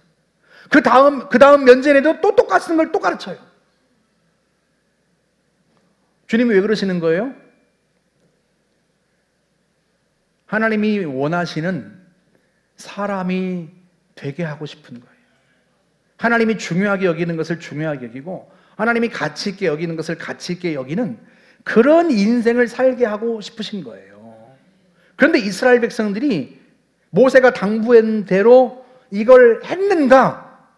그 다음 면전에도 또 똑같은 걸 또 가르쳐요. 주님이 왜 그러시는 거예요? 하나님이 원하시는 사람이 되게 하고 싶은 거예요. 하나님이 중요하게 여기는 것을 중요하게 여기고 하나님이 가치 있게 여기는 것을 가치 있게 여기는 그런 인생을 살게 하고 싶으신 거예요. 그런데 이스라엘 백성들이 모세가 당부한 대로 이걸 했는가?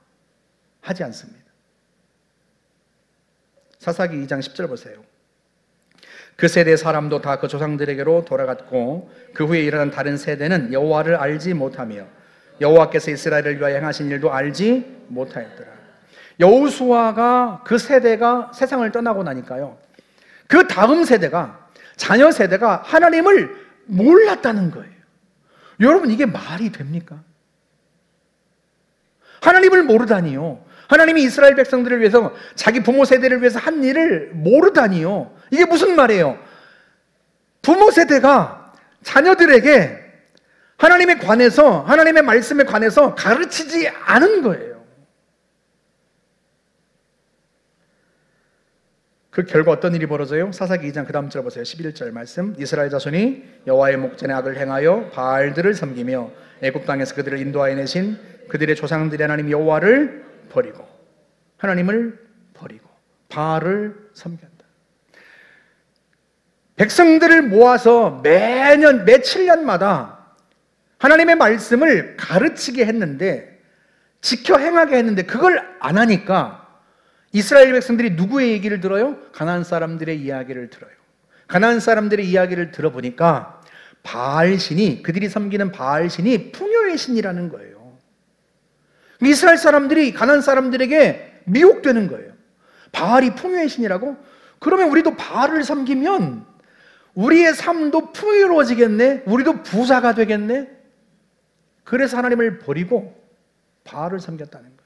하지 않습니다. 사사기 2장 10절 보세요. 그 세대 사람도 다 그 조상들에게로 돌아갔고 그 후에 일어난 다른 세대는 여호와를 알지 못하며 여호와께서 이스라엘을 위하여 행하신 일도 알지 못하였더라. 여호수아가 그 세대가 세상을 떠나고 나니까요, 그 다음 세대가, 자녀 세대가 하나님을 몰랐다는 거예요. 여러분, 이게 말이 됩니까? 하나님을 모르다니요. 하나님이 이스라엘 백성들을 위해서, 자기 부모 세대를 위해서 한 일을 모르다니요. 이게 무슨 말이에요? 부모 세대가 자녀들에게 하나님에 관해서, 하나님의 말씀에 관해서 가르치지 않은 거예요. 그 결과 어떤 일이 벌어져요? 사사기 2장 그 다음 절 보세요. 11절 말씀. 이스라엘 자손이 여호와의 목전에 악을 행하여 바알들을 섬기며 애굽 땅에서 그들을 인도하여 내신 그들의 조상들의 하나님 여호와를 버리고, 하나님을 버리고 바알을 섬겼다. 백성들을 모아서 매년 매 7년마다 하나님의 말씀을 가르치게 했는데, 지켜 행하게 했는데 그걸 안 하니까 이스라엘 백성들이 누구의 얘기를 들어요? 가나안 사람들의 이야기를 들어요. 가나안 사람들의 이야기를 들어보니까 바알신이, 그들이 섬기는 바알신이 풍요의 신이라는 거예요. 이스라엘 사람들이 가나안 사람들에게 미혹되는 거예요. 바알이 풍요의 신이라고? 그러면 우리도 바알을 섬기면 우리의 삶도 풍요로워지겠네? 우리도 부자가 되겠네? 그래서 하나님을 버리고 바알을 섬겼다는 거예요.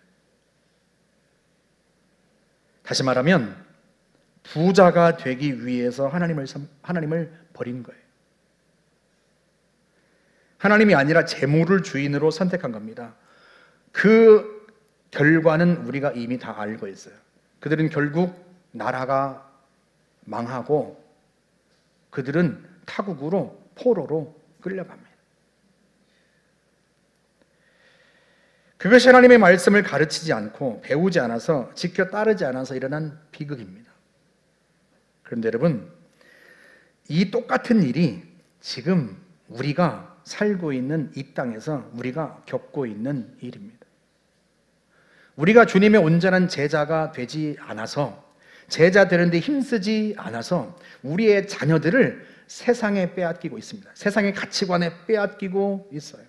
다시 말하면 부자가 되기 위해서 하나님을 버린 거예요. 하나님이 아니라 재물을 주인으로 선택한 겁니다. 그 결과는 우리가 이미 다 알고 있어요. 그들은 결국 나라가 망하고 그들은 타국으로, 포로로 끌려갑니다. 그것이 하나님의 말씀을 가르치지 않고 배우지 않아서, 지켜 따르지 않아서 일어난 비극입니다. 그런데 여러분, 이 똑같은 일이 지금 우리가 살고 있는 이 땅에서 우리가 겪고 있는 일입니다. 우리가 주님의 온전한 제자가 되지 않아서, 제자 되는데 힘쓰지 않아서 우리의 자녀들을 세상에 빼앗기고 있습니다. 세상의 가치관에 빼앗기고 있어요.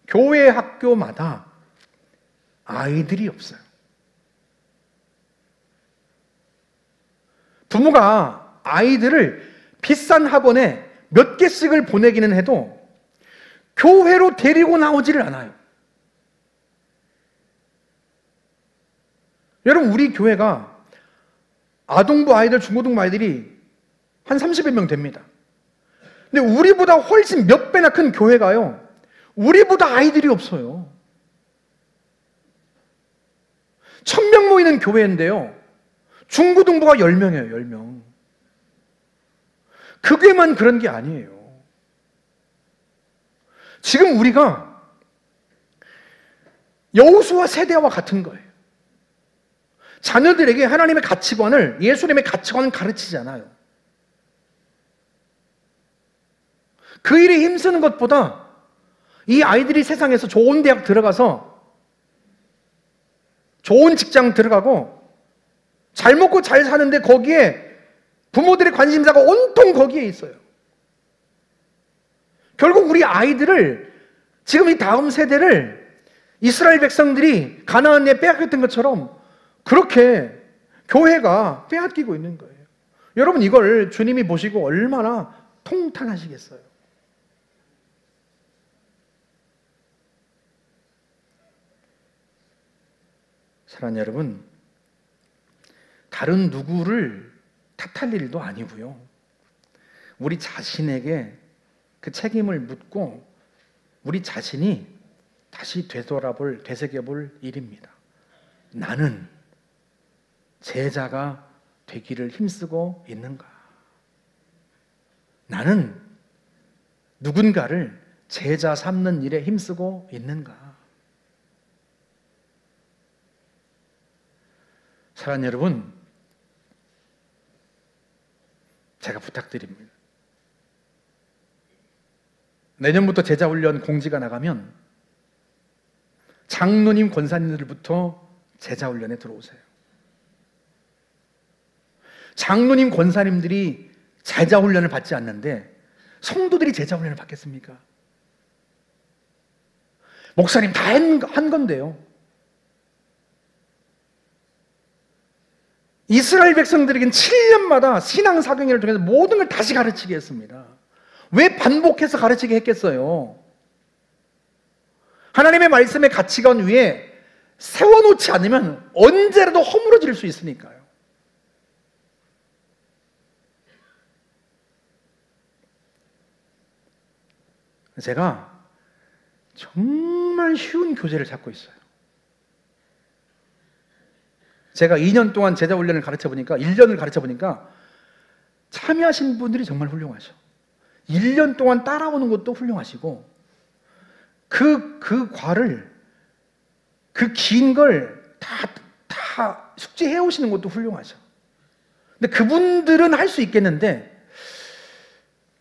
교회 학교마다 아이들이 없어요. 부모가 아이들을 비싼 학원에 몇 개씩을 보내기는 해도 교회로 데리고 나오지를 않아요. 여러분, 우리 교회가 아동부 아이들, 중고등부 아이들이 한 30여 명 됩니다. 근데 우리보다 훨씬 몇 배나 큰 교회가요, 우리보다 아이들이 없어요. 1000명 모이는 교회인데요, 중고등부가 10명이에요. 10명. 그 교회만 그런 게 아니에요. 지금 우리가 여호수아 세대와 같은 거예요. 자녀들에게 하나님의 가치관을, 예수님의 가치관을 가르치지 않아요. 그 일에 힘쓰는 것보다 이 아이들이 세상에서 좋은 대학 들어가서 좋은 직장 들어가고 잘 먹고 잘 사는데 거기에 부모들의 관심사가 온통 거기에 있어요. 결국 우리 아이들을, 지금 이 다음 세대를 이스라엘 백성들이 가나안에 빼앗겼던 것처럼 그렇게 교회가 빼앗기고 있는 거예요. 여러분, 이걸 주님이 보시고 얼마나 통탄하시겠어요. 사랑하는 여러분, 다른 누구를 탓할 일도 아니고요, 우리 자신에게 그 책임을 묻고 우리 자신이 다시 되새겨볼 일입니다. 나는 제자가 되기를 힘쓰고 있는가? 나는 누군가를 제자 삼는 일에 힘쓰고 있는가? 사랑하는 여러분, 제가 부탁드립니다. 내년부터 제자훈련 공지가 나가면 장로님, 권사님들부터 제자훈련에 들어오세요. 장로님, 권사님들이 제자훈련을 받지 않는데 성도들이 제자훈련을 받겠습니까? 목사님 다 한 건데요. 이스라엘 백성들에게는 7년마다 신앙사경회를 통해서 모든 걸 다시 가르치게 했습니다. 왜 반복해서 가르치게 했겠어요? 하나님의 말씀의 가치관 위에 세워놓지 않으면 언제라도 허물어질 수 있으니까요. 제가 정말 쉬운 교재를 찾고 있어요. 제가 2년 동안 제자훈련을 가르쳐보니까, 1년을 가르쳐보니까 참여하신 분들이 정말 훌륭하셔. 1년 동안 따라오는 것도 훌륭하시고, 그 과를, 그 긴 걸 다 숙지해 오시는 것도 훌륭하셔. 근데 그분들은 할 수 있겠는데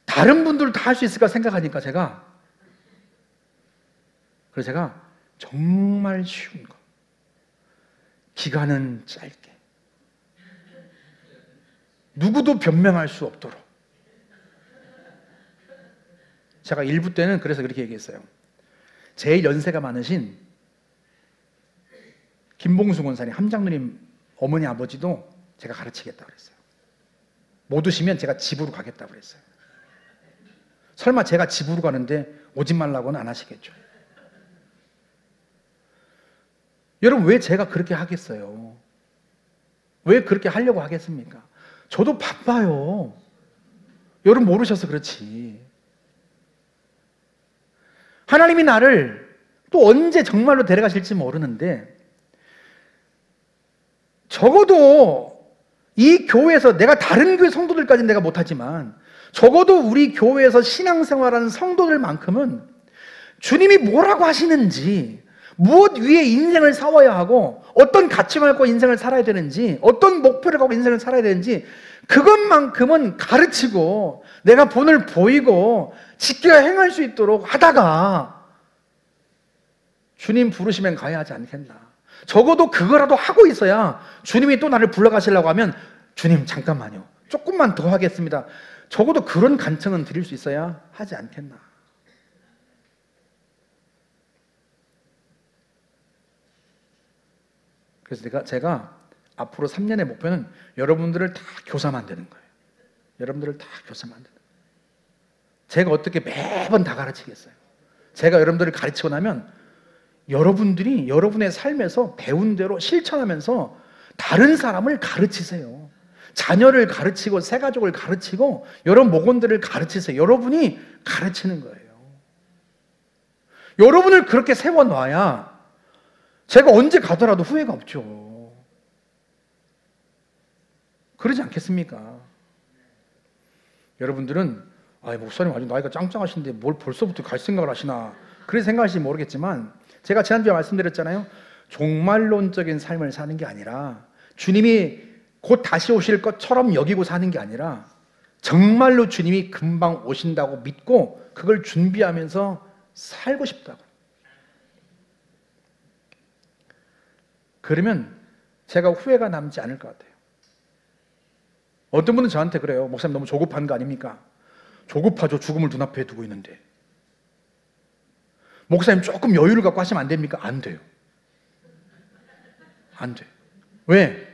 다른 분들도 다 할 수 있을까 생각하니까 그래서 제가 정말 쉬운 거, 기간은 짧게, 누구도 변명할 수 없도록, 제가 1부 때는 그래서 그렇게 얘기했어요. 제일 연세가 많으신 김봉수 권사님, 함장로님 어머니 아버지도 제가 가르치겠다고 그랬어요. 못 오시면 제가 집으로 가겠다고 그랬어요. 설마 제가 집으로 가는데 오지 말라고는 안 하시겠죠? 여러분, 왜 제가 그렇게 하겠어요? 왜 그렇게 하려고 하겠습니까? 저도 바빠요. 여러분 모르셔서 그렇지. 하나님이 나를 또 언제 정말로 데려가실지 모르는데, 적어도 이 교회에서, 내가 다른 교회 성도들까지는 내가 못하지만 적어도 우리 교회에서 신앙생활하는 성도들만큼은 주님이 뭐라고 하시는지, 무엇 위에 인생을 살아야 하고 어떤 가치관을 갖고 인생을 살아야 되는지, 어떤 목표를 갖고 인생을 살아야 되는지, 그것만큼은 가르치고 내가 본을 보이고 지켜 행할 수 있도록 하다가 주님 부르시면 가야 하지 않겠나. 적어도 그거라도 하고 있어야 주님이 또 나를 불러가시려고 하면, 주님 잠깐만요, 조금만 더 하겠습니다, 적어도 그런 간청은 드릴 수 있어야 하지 않겠나. 그래서 제가 앞으로 3년의 목표는 여러분들을 다 교사 만드는 거예요. 여러분들을 다 교사 만드는 거예요. 제가 어떻게 매번 다 가르치겠어요? 제가 여러분들을 가르치고 나면 여러분들이 여러분의 삶에서 배운 대로 실천하면서 다른 사람을 가르치세요. 자녀를 가르치고 새가족을 가르치고 여러분 목원들을 가르치세요. 여러분이 가르치는 거예요. 여러분을 그렇게 세워놔야 제가 언제 가더라도 후회가 없죠. 그러지 않겠습니까? 여러분들은 목사님 아주 나이가 짱짱하신데 뭘 벌써부터 갈 생각을 하시나, 그렇게 생각하실지 모르겠지만, 제가 지난주에 말씀드렸잖아요. 종말론적인 삶을 사는 게 아니라, 주님이 곧 다시 오실 것처럼 여기고 사는 게 아니라, 정말로 주님이 금방 오신다고 믿고 그걸 준비하면서 살고 싶다고. 그러면 제가 후회가 남지 않을 것 같아요. 어떤 분은 저한테 그래요. 목사님 너무 조급한 거 아닙니까? 조급하죠. 죽음을 눈앞에 두고 있는데. 목사님 조금 여유를 갖고 하시면 안 됩니까? 안 돼요. 안 돼. 왜?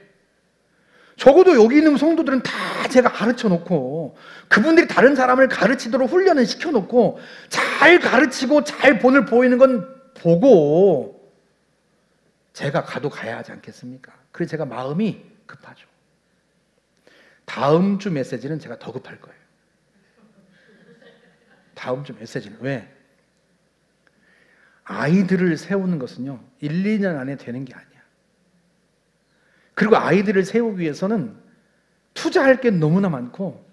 적어도 여기 있는 성도들은 다 제가 가르쳐 놓고 그분들이 다른 사람을 가르치도록 훈련을 시켜 놓고 잘 가르치고 잘 본을 보이는 건 보고 제가 가도 가야 하지 않겠습니까? 그래서 제가 마음이 급하죠. 다음 주 메시지는 제가 더 급할 거예요. 다음 주 메시지는. 왜? 아이들을 세우는 것은요 1, 2년 안에 되는 게 아니야. 그리고 아이들을 세우기 위해서는 투자할 게 너무나 많고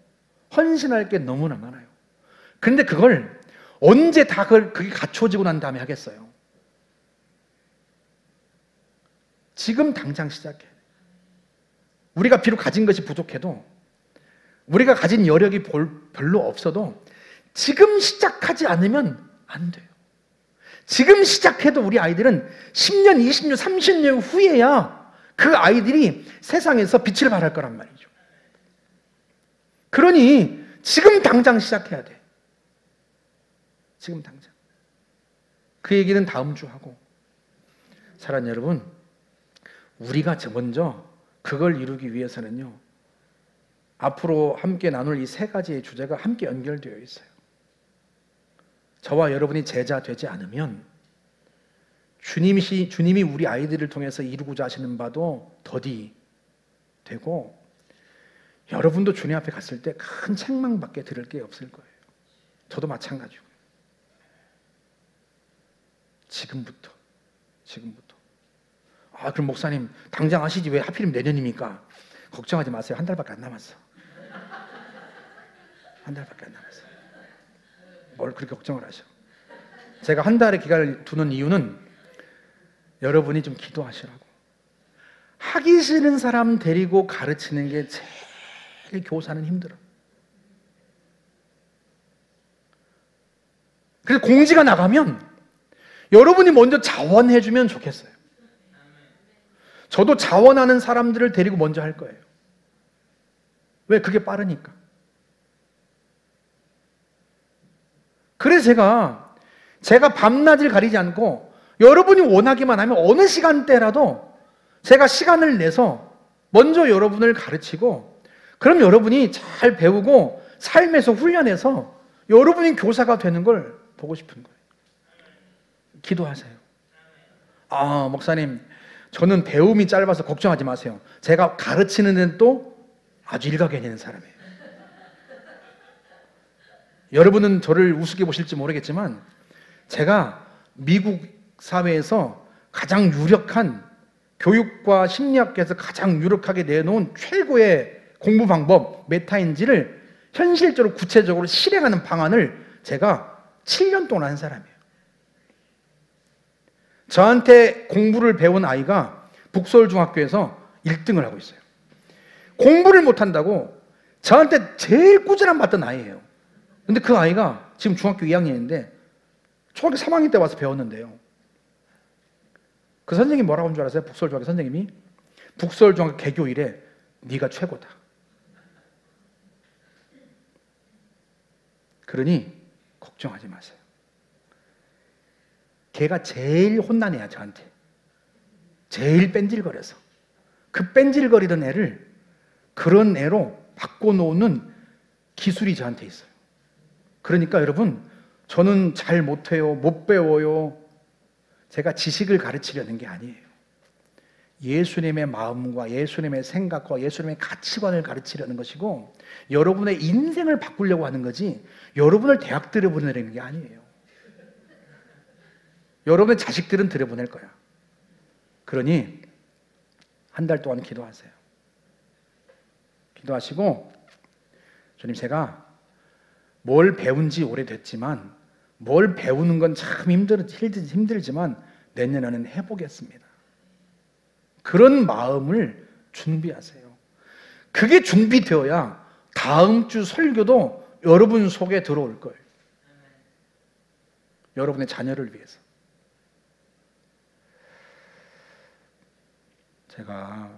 헌신할 게 너무나 많아요. 그런데 그걸 언제 다 그게 갖춰지고 난 다음에 하겠어요? 지금 당장 시작해. 우리가 비록 가진 것이 부족해도 우리가 가진 여력이 별로 없어도 지금 시작하지 않으면 안 돼요. 지금 시작해도 우리 아이들은 10년, 20년, 30년 후에야 그 아이들이 세상에서 빛을 발할 거란 말이죠. 그러니 지금 당장 시작해야 돼. 지금 당장. 그 얘기는 다음 주 하고. 사랑하는 여러분, 우리가 먼저 그걸 이루기 위해서는요 앞으로 함께 나눌 이 세 가지의 주제가 함께 연결되어 있어요. 저와 여러분이 제자 되지 않으면 주님이 우리 아이들을 통해서 이루고자 하시는 바도 더디 되고 여러분도 주님 앞에 갔을 때 큰 책망밖에 들을 게 없을 거예요. 저도 마찬가지고. 지금부터. 그럼 목사님 당장 하시지 왜 하필이면 내년입니까? 걱정하지 마세요. 한 달밖에 안 남았어. 한 달밖에 안 남았어. 뭘 그렇게 걱정을 하셔. 제가 한 달의 기간을 두는 이유는 여러분이 좀 기도하시라고. 하기 싫은 사람 데리고 가르치는 게 제일 교사는 힘들어. 그래서 공지가 나가면 여러분이 먼저 자원해주면 좋겠어요. 저도 자원하는 사람들을 데리고 먼저 할 거예요. 왜? 그게 빠르니까. 그래서 제가 밤낮을 가리지 않고 여러분이 원하기만 하면 어느 시간대라도 제가 시간을 내서 먼저 여러분을 가르치고 그럼 여러분이 잘 배우고 삶에서 훈련해서 여러분이 교사가 되는 걸 보고 싶은 거예요. 기도하세요. 목사님 저는 배움이 짧아서 걱정하지 마세요. 제가 가르치는 데는 또 아주 일가견이 있는 사람이에요. 여러분은 저를 우습게 보실지 모르겠지만 제가 미국 사회에서 가장 유력한 교육과 심리학계에서 가장 유력하게 내놓은 최고의 공부 방법 메타인지를 현실적으로 구체적으로 실행하는 방안을 제가 7년 동안 한 사람이에요. 저한테 공부를 배운 아이가 북서울중학교에서 1등을 하고 있어요. 공부를 못한다고 저한테 제일 꾸준함 받던 아이예요. 근데 그 아이가 지금 중학교 2학년인데 초등학교 3학년 때 와서 배웠는데요. 그 선생님이 뭐라고 한 줄 알았어요? 북서울중학교 선생님이 북서울중학교 개교 이래 네가 최고다. 그러니 걱정하지 마세요. 걔가 제일 혼난 애야 저한테. 제일 뺀질거려서. 그 뺀질거리던 애를 그런 애로 바꿔놓는 기술이 저한테 있어요. 그러니까 여러분 저는 잘 못해요. 못 배워요. 제가 지식을 가르치려는 게 아니에요. 예수님의 마음과 예수님의 생각과 예수님의 가치관을 가르치려는 것이고 여러분의 인생을 바꾸려고 하는 거지 여러분을 대학 들여보내려는 게 아니에요. 여러분의 자식들은 들여보낼 거야. 그러니 한 달 동안 기도하세요. 기도하시고 주님 제가 뭘 배운 지 오래됐지만 뭘 배우는 건 참 힘들지만 내년에는 해보겠습니다. 그런 마음을 준비하세요. 그게 준비되어야 다음 주 설교도 여러분 속에 들어올 거예요. 여러분의 자녀를 위해서. 제가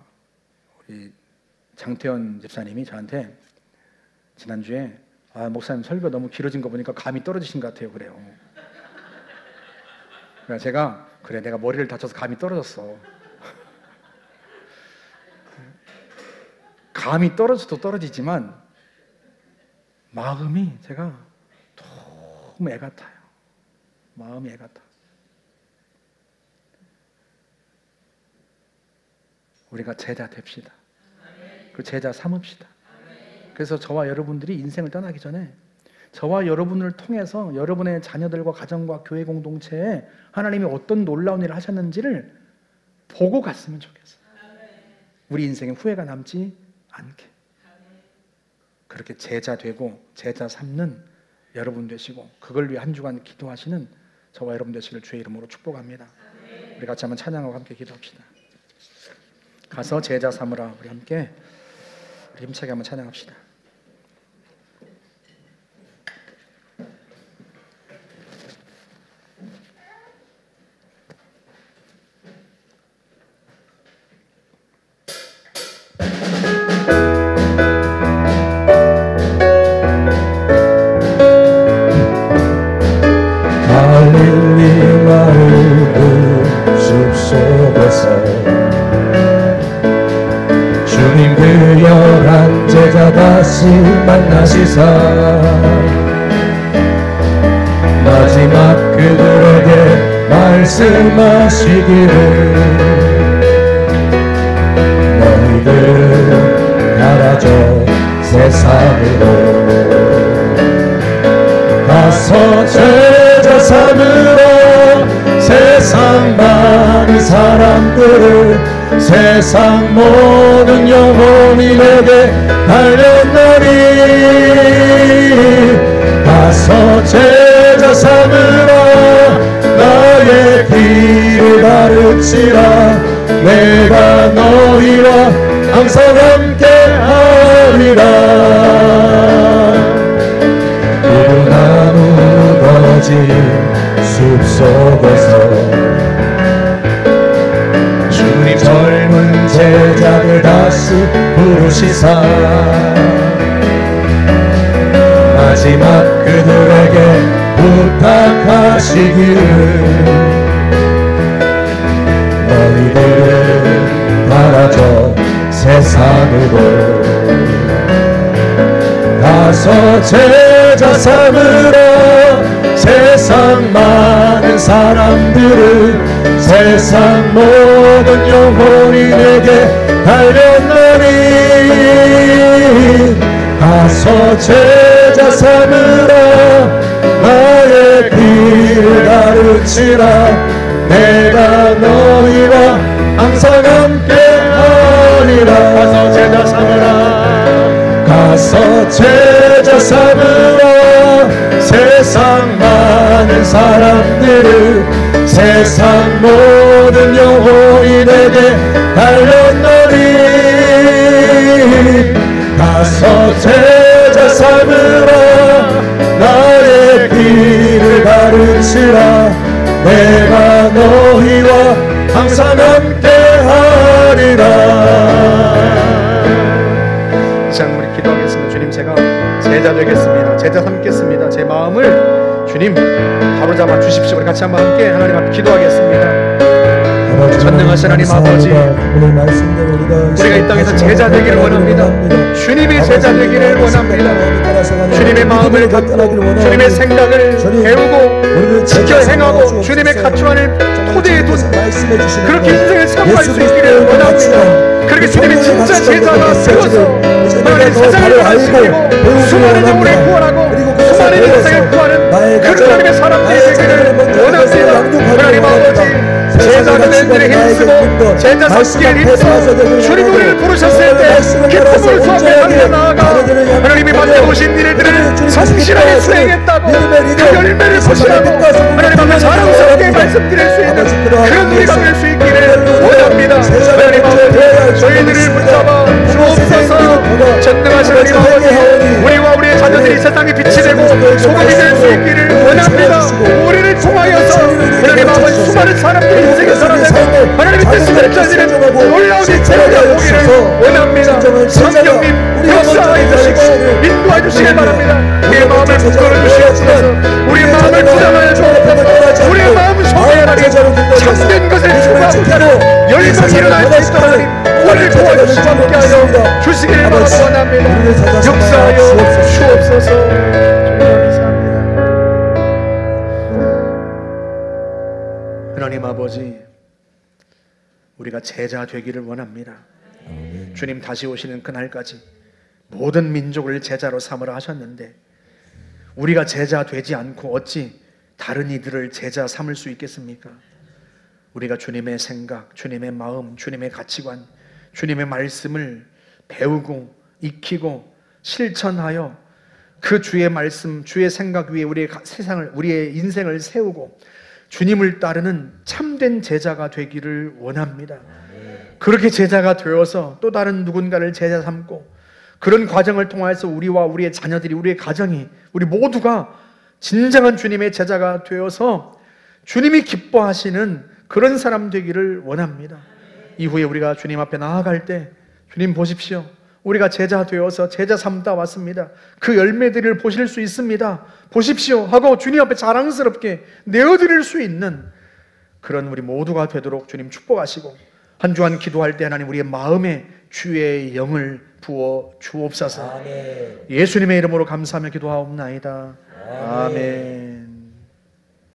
우리 장태현 집사님이 저한테 지난주에 목사님 설교 너무 길어진 거 보니까 감이 떨어지신 것 같아요 그래요. 그래서 제가 그래 내가 머리를 다쳐서 감이 떨어졌어. 감이 떨어져도 떨어지지만 마음이 제가 너무 애 같아요. 마음이 애 같아. 우리가 제자 됩시다. 그 제자 삼읍시다. 그래서 저와 여러분들이 인생을 떠나기 전에 저와 여러분을 통해서 여러분의 자녀들과 가정과 교회 공동체에 하나님이 어떤 놀라운 일을 하셨는지를 보고 갔으면 좋겠어요. 우리 인생에 후회가 남지 않게. 그렇게 제자 되고 제자 삼는 여러분 되시고 그걸 위해 한 주간 기도하시는 저와 여러분 되시길 주의 이름으로 축복합니다. 우리 같이 한번 찬양하고 함께 기도합시다. 가서 제자 삼으라. 우리 함께 힘차게 한번 찬양합시다. 갈릴리 마을 그 숲속에서 주님 그 11 제자 다시 만나시사 마지막 그들에게 말씀하시기를 너희들 가라져 세상으로 가서 제자 삼으라. 세상 많은 사람들을 세상 모든 영혼이 내게 달렸나니 가서 제자 삼으라. 나의 길을 가르치라. 내가 너희와 항상 함께 하리라. 무너진 숲속에서 주님 젊은 제자들 다시 부르시사 마지막 그들에게 부탁하시기를 너희들 가라져 세상으로 가서 제자 삼으라. 세상 많은 사람들을 세상 모든 영혼이 내게 달렸나니 가서 제자 삼으라. 나의 길을 가르치라. 내가 너희와 항상 함께 하리라. 가서 제자 삼으라. 가서 제자 삼으라. 세상 많은 사람들을 세상 모든 영혼이 내게 달렸나니 가서 제자 삼으라. 나의 길을 가르치라. 내가 너희와 항상 함께 하리라. 자, 우리 기도하겠습니다. 주님, 제가 제자 되겠습니다. 제자 삼겠습니다. 제 마음을 주님 바로잡아 주십시오. 우리 같이 한번 함께 하나님 앞에 기도하겠습니다. 전능하신 하나님 아버지, 우리가 이 땅에서 제자 되기를 원합니다. 주님이 제자 되기를 원합니다. 주님의 마음을 갖고 주님의 생각을 배우고 지켜 행하고 주님의 가치관을 토대에 둔 그렇게 인생을 사고할 수 있기를 원합니다. 그렇게 주님이 진짜 제자가 되어서 하나님 세상을 구하시고 수많은 영혼을 구원하고 수많은 인생을 구하는 그런 하나님의 사람들이 되기를 원합니다. 하나님 아버지, 제자가 된 일에 힘쓰고 제자 삼기에 힘써 주님 우리를 부르셨을 때 기쁨을 수업에 달려나아가 하나님이 만들어오신 일들을 성실하게 수행했다고 그 열매를 보시라고 하나님 앞에 자랑스럽게 말씀드릴 수 있는 그런 우리가 될 수 있기를 원합니다. 하나님 아버지, 저희들을 붙잡아 주옵소서. 전능하신 하나님 아버지, 우리와 우리의 자녀들이 세상의 빛이 되고 소금이 될 수 있기를 원합니다. 우리를 통하여서 하나님 아버지 수많은 사람들의 인생에 살아내고 하나님의 뜻을 결정하는 놀라운 인생을 보기를 원합니다. 성령님 역사해 주시고 인도해 주시길 바랍니다. 우리의 마음을 붙들어 주시옵소서. 우리의 마음을 부담하여 주옵소서. 우리의 마음 속에 하나님 참된 것을 추구하고 열심히 일어날 수 있도록 하나님 오늘 도와주시고 함께하여 주시길 원합니다. 역사하여 주옵소서. 하나님 아버지, 우리가 제자 되기를 원합니다. 주님 다시 오시는 그날까지 모든 민족을 제자로 삼으라 하셨는데 우리가 제자 되지 않고 어찌 다른 이들을 제자 삼을 수 있겠습니까? 우리가 주님의 생각, 주님의 마음, 주님의 가치관, 주님의 말씀을 배우고 익히고 실천하여 그 주의 말씀, 주의 생각 위에 우리의 세상을, 우리의 인생을 세우고 주님을 따르는 참된 제자가 되기를 원합니다. 그렇게 제자가 되어서 또 다른 누군가를 제자 삼고 그런 과정을 통해서 우리와 우리의 자녀들이, 우리의 가정이, 우리 모두가 진정한 주님의 제자가 되어서 주님이 기뻐하시는 그런 사람 되기를 원합니다. 이후에 우리가 주님 앞에 나아갈 때 주님 보십시오, 우리가 제자 되어서 제자 삼다 왔습니다. 그 열매들을 보실 수 있습니다. 보십시오 하고 주님 앞에 자랑스럽게 내어드릴 수 있는 그런 우리 모두가 되도록 주님 축복하시고 한 주 한 기도할 때 하나님 우리의 마음에 주의 영을 부어 주옵소서. 아멘. 예수님의 이름으로 감사하며 기도하옵나이다. 아멘.